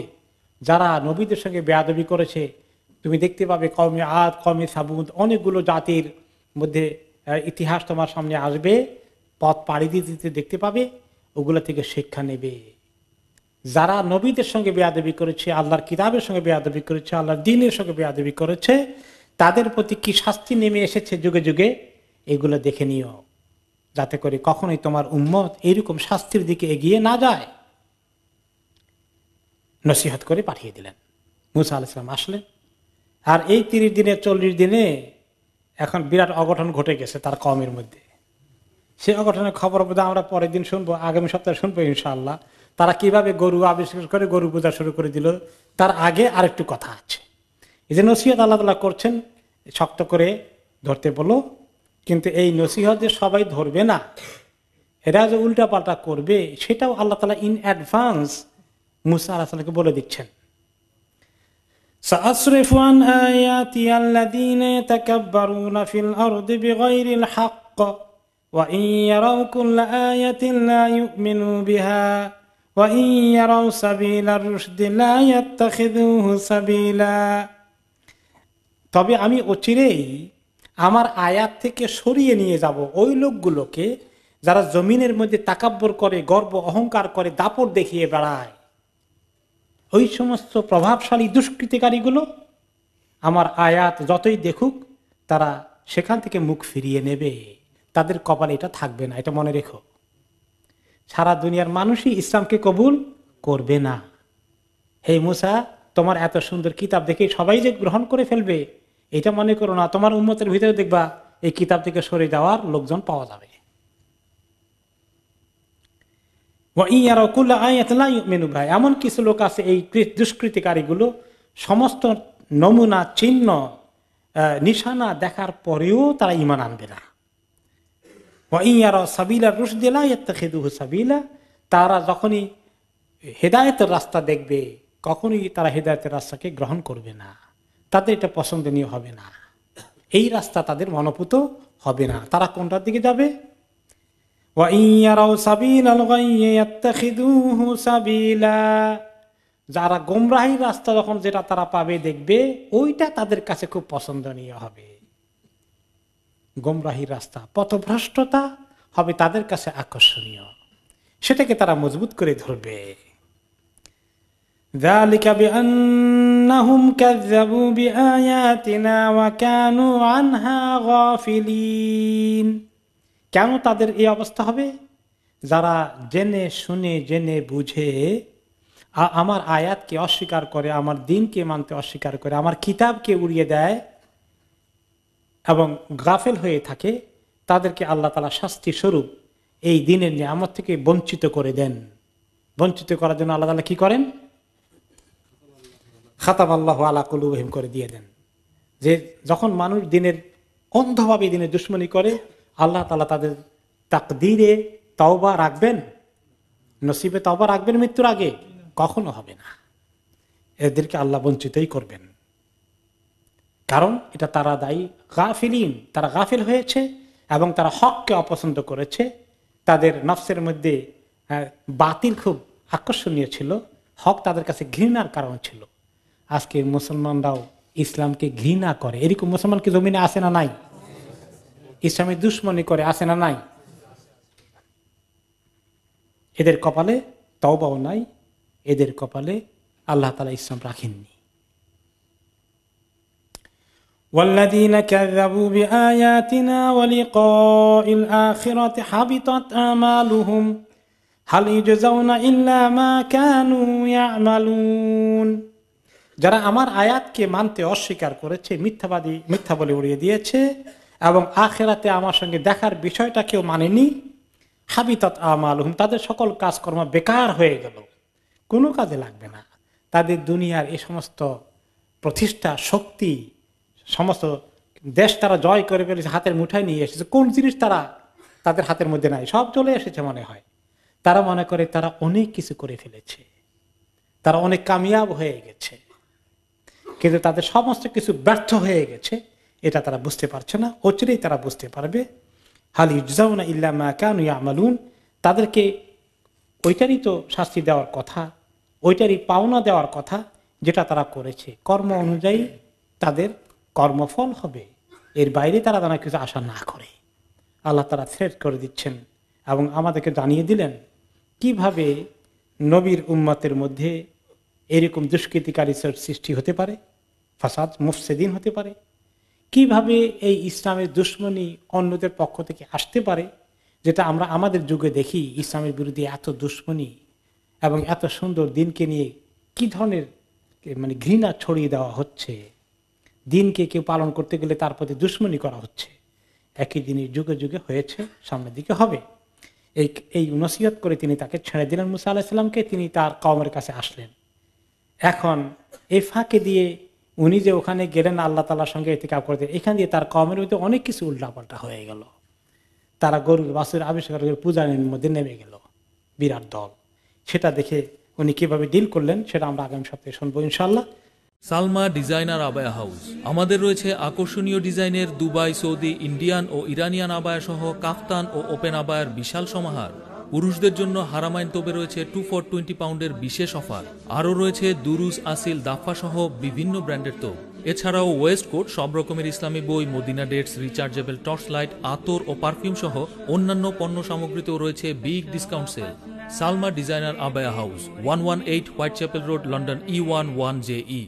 [SPEAKER 1] যারা নবীদের সঙ্গে বেয়াদবি করেছে। তুমি দেখতে পাবে কওমে আদ, কওমে সামুদ, অনেকগুলো জাতির মধ্যে ইতিহাস তোমার সামনে আসবে, পথ পাড়ি দিতে দেখতে পাবে, ওগুলো থেকে শিক্ষা নেবে। যারা নবীদের সঙ্গে বেয়াদবি করেছে, আল্লাহর কিতাবের সঙ্গে বেয়াদবি করেছে, আল্লাহর দ্বীনের সঙ্গে বেয়াদবি করেছে, তাদের প্রতি কি শাস্তি নেমে এসেছে যুগে যুগে, এগুলো দেখে নিও, যাতে করে কখনোই তোমার উম্মত এইরকম শাস্তির দিকে এগিয়ে না যায়। নসিহত করে পাঠিয়ে দিলেন। মুসা আলাইহিস সালাম আসলেন, আর এই 30 দিনে 40 দিনে এখন বিরাট অঘটন ঘটে গেছে তার কওমের মধ্যে। সেই অঘটনের খবর বোধহয় আমরা পরের দিন শুনবো, আগামী সপ্তাহে শুনবো ইনশাআল্লাহ। তারা কিভাবে গরু আবিষ্কার করে গরু পূজা শুরু করে দিল। তার আগে আরেকটু কথা আছে। এই যে নসিহত আল্লাহ তাআলা করছেন, শক্ত করে ধরতে বলো, কিন্তু এই নসিহত যে সবাই ধরবে না, এরা যে উল্টা পাল্টা করবে, সেটাও আল্লাহ তাআলা ইন অ্যাডভান্স মুসা আলাইহিস সালামকে বলে দিচ্ছেন। সাআসরিফু আন আয়াতি আল্লাযীনা ইয়াতাকাব্বারুনা ফিল আরদি বিগাইরিল হক ওয়া ইন ইয়ারাউ কুল্লা আয়াতিন লা ইউমিনু বিহা ওয়া ইন ইয়ারাউ সাবিলার রুশদি লা ইয়াত্তাখিযুহু সাবিলা। তবে আমি অচিরেই আমার আয়াত থেকে সরিয়ে নিয়ে যাব ওই লোকগুলোকে যারা জমিনের মধ্যে তাকাব্বর করে, গর্ব অহংকার করে, দাপট দেখিয়ে বেড়ায়। ওই সমস্ত প্রভাবশালী দুষ্কৃতিকারীগুলো আমার আয়াত যতই দেখুক তারা সেখান থেকে মুখ ফিরিয়ে নেবে, তাদের কপালে এটা থাকবে না, এটা মনে রেখো। সারা দুনিয়ার মানুষই ইসলামকে কবুল করবে না। হে মুসা, তোমার এত সুন্দর কিতাব দেখে সবাই যে গ্রহণ করে ফেলবে এটা মনে করো না। তোমার উম্মতের ভিতরে দেখবা এই কিতাব থেকে সরে যাওয়ার লোকজন পাওয়া যাবে। এমন কিছু লোক আছে এই দুষ্কৃতিকারীগুলো সমস্ত নমুনা চিহ্ন নিশানা দেখার পরেও তারা ঈমান আনবে না। তারা যখনই হেদায়েতের রাস্তা দেখবে কখনোই তারা হেদায়েতের রাস্তাকে গ্রহণ করবে না, তাদের এটা পছন্দনীয় হবে না, এই রাস্তা তাদের মনোপুত হবে না। তারা কোনটার দিকে যাবে? যারা গোমরাহির রাস্তা যখন যেটা তারা পাবে দেখবে ওইটা তাদের কাছে খুব পছন্দনীয় হবে। গোমরাহির রাস্তা, পথভ্রষ্টতা হবে তাদের কাছে আকর্ষণীয়, সেটাকে তারা মজবুত করে ধরবে। ذلك بأنهم كذبوا بآياتنا وكانوا عنها غافلين। কেন তাদের এই অবস্থা হবে? যারা জেনে শুনে জেনে বুঝে আমার আয়াতকে অস্বীকার করে, আমার দ্বীনকে মানতে অস্বীকার করে, আমার কিতাবকে উড়িয়ে দেয় এবং গাফেল হয়ে থাকে, তাদেরকে আল্লাহ তাআলা শাস্তি স্বরূপ এই দ্বীনের নিয়ামত থেকে বঞ্চিত করে দেন। বঞ্চিত করার জন্য আল্লাহ তাআলা কি করেন? খাতাম আল্লাহু আলা কুলুবিহিম করে দিয়ে দেন। যে যখন মানুষ দ্বীনের অন্ধভাবে দ্বীনের দুশমনী করে, আল্লাহ তাআলা তাদের তাকদীরে তওবা রাখবেন, নসিবে তওবা রাখবেন মৃত্যুর আগে? কখনো হবে না। এদেরকে আল্লাহ বঞ্চিতই করবেন, কারণ এটা তারা দায়ী গাফিলিন, তারা গাফিল হয়েছে এবং তারা হককে অপছন্দ করেছে। তাদের নফসের মধ্যে বাতিল খুব আকর্ষণীয় ছিল, হক তাদের কাছে ঘৃণার কারণ ছিল। আজকে মুসলমানরাও ইসলামকে ঘৃণা করে, এরকম মুসলমান কি জমিনে আসে না নাই? ইসলামের দুশ্মনী করে, আসে না নাই? এদের কপালে তওবাও নাই, এদের কপালে আল্লাহ তাআলা ইসলাম রাখেননি। والذين كذبوا بآياتنا ولقاء الآخرة حبطت أعمالهم هل يجزون إلا ما كانوا يعملون। যারা আমার আয়াতকে মানতে অস্বীকার করেছে, মিথ্যা বলে উড়িয়ে দিয়েছে এবং আখিরাতে আমার সঙ্গে দেখার বিষয়টাকেও মানেনি, হাবিতাত আমালুহুম, তাদের সকল কাজকর্ম বেকার হয়ে গেল, কোনো কাজে লাগবে না। তাদের দুনিয়ার এই সমস্ত প্রতিষ্ঠা, শক্তি, সমস্ত দেশ তারা জয় করে ফেলেছে, হাতের মুঠায় নিয়ে এসেছে, কোন জিনিস তারা তাদের হাতের মধ্যে নাই, সব চলে এসেছে মনে হয়। তারা মনে করে তারা অনেক কিছু করে ফেলেছে, তারা অনেক কামিয়াব হয়ে গেছে, কিন্তু তাদের সমস্ত কিছু ব্যর্থ হয়ে গেছে, এটা তারা বুঝতে পারছে না। অচিরেই তারা বুঝতে পারবে। হাল ইউজাউনা ইল্লা মা কানু ইয়ামালুন, তাদেরকে ওইটারই তো শাস্তি দেওয়ার কথা, ওইটারই পাওনা দেওয়ার কথা যেটা তারা করেছে। কর্ম অনুযায়ী তাদের কর্মফল হবে, এর বাইরে তারা যেন কিছু আশা না করে। আল্লাহ তাআলা থ্রেট করে দিচ্ছেন এবং আমাদেরকে জানিয়ে দিলেন কিভাবে নবীর উম্মতের মধ্যে এরকম দুষ্কৃতিকারী সৃষ্টি হতে পারে, ফাসাদ মুফসিদিন হতে পারে, কিভাবে এই ইসলামের দুশ্মনী অন্যদের পক্ষ থেকে আসতে পারে, যেটা আমরা আমাদের যুগে দেখি। ইসলামের বিরুদ্ধে এত দুশ্মনী এবং এত সুন্দর দিনকে নিয়ে কি ধরনের ঘৃণা ছড়িয়ে দেওয়া হচ্ছে, দিনকে কেউ পালন করতে গেলে তার প্রতি দুশ্মনী করা হচ্ছে। একই দিনই যুগে যুগে হয়েছে, সামনের দিকে হবে। এই নসিহত করে তিনি তাকে ছেড়ে দিলেন মুসা আলাইহিস সালামকে, তিনি তার কওমের কাছে আসলেন। এখন এই ফাঁকে দিয়ে উনি যে ওখানে গেলেন আল্লাহ তাআলার সঙ্গে ইতিকাফ করতে, এখান দিয়ে তার কওমের মধ্যে অনেক কিছু উল্টাপাল্টা হয়ে গেল। তারা গরুর বাছুর আবিষ্কার করে পূজার মধ্যে নেমে গেল, বিরাট দল। সেটা দেখে উনি কিভাবে ডিল করলেন সেটা আমরা আগামী সপ্তাহে শুনবো ইনশাআল্লাহ।
[SPEAKER 2] সালমা ডিজাইনার আবায়া হাউস। আমাদের রয়েছে আকর্ষণীয় ডিজাইনের দুবাই, সৌদি, ইন্ডিয়ান ও ইরানিয়ান আবায়া সহ কাফতান ও ওপেন আবায়ার বিশাল সমাহার। পুরুষদের জন্য হারামাইন তোবে রয়েছে 2 for 20 পাউন্ডের বিশেষ অফার। আরও রয়েছে দুরুজ, আসিল, দাফা সহ বিভিন্ন ব্র্যান্ডের তোপ। এছাড়াও ওয়েস্ট কোট, সব রকমের ইসলামী বই, Medina dates, rechargeable torch light, আতর ও পারফিউম সহ অন্যান্য পণ্য সামগ্রীতেও রয়েছে big discount sale. Salma designer আবায়া house, 118 Whitechapel Road, London E11JE।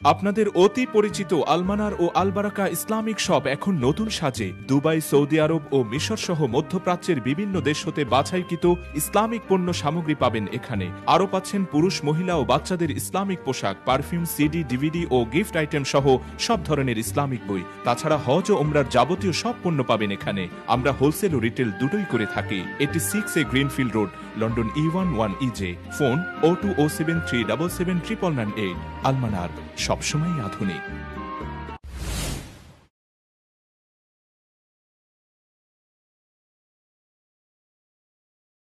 [SPEAKER 3] আপনাদের অতি পরিচিত আলমানার ও আলবারাকা ইসলামিক শপ এখন নতুন সাজে দুবাই, সৌদি আরব ও মিশর সহ মধ্যপ্রাচ্যের বিভিন্ন দেশ হতে বাছাইকৃত ইসলামিক পণ্য সামগ্রী পাবেন এখানে। আরও পাচ্ছেন পুরুষ, মহিলা ও বাচ্চাদের ইসলামিক পোশাক, পারফিউম, সিডি, ডিভিডি ও গিফট আইটেম সহ সব ধরনের ইসলামিক বই। তাছাড়া হজ ও উমরার যাবতীয় সব পণ্য পাবেন এখানে। আমরা হোলসেল ও রিটেল দুটোই করে থাকি। 86 greenfield road, London E11EJ। Phone 0207377998। আলমানার, সবসময় আধুনিক।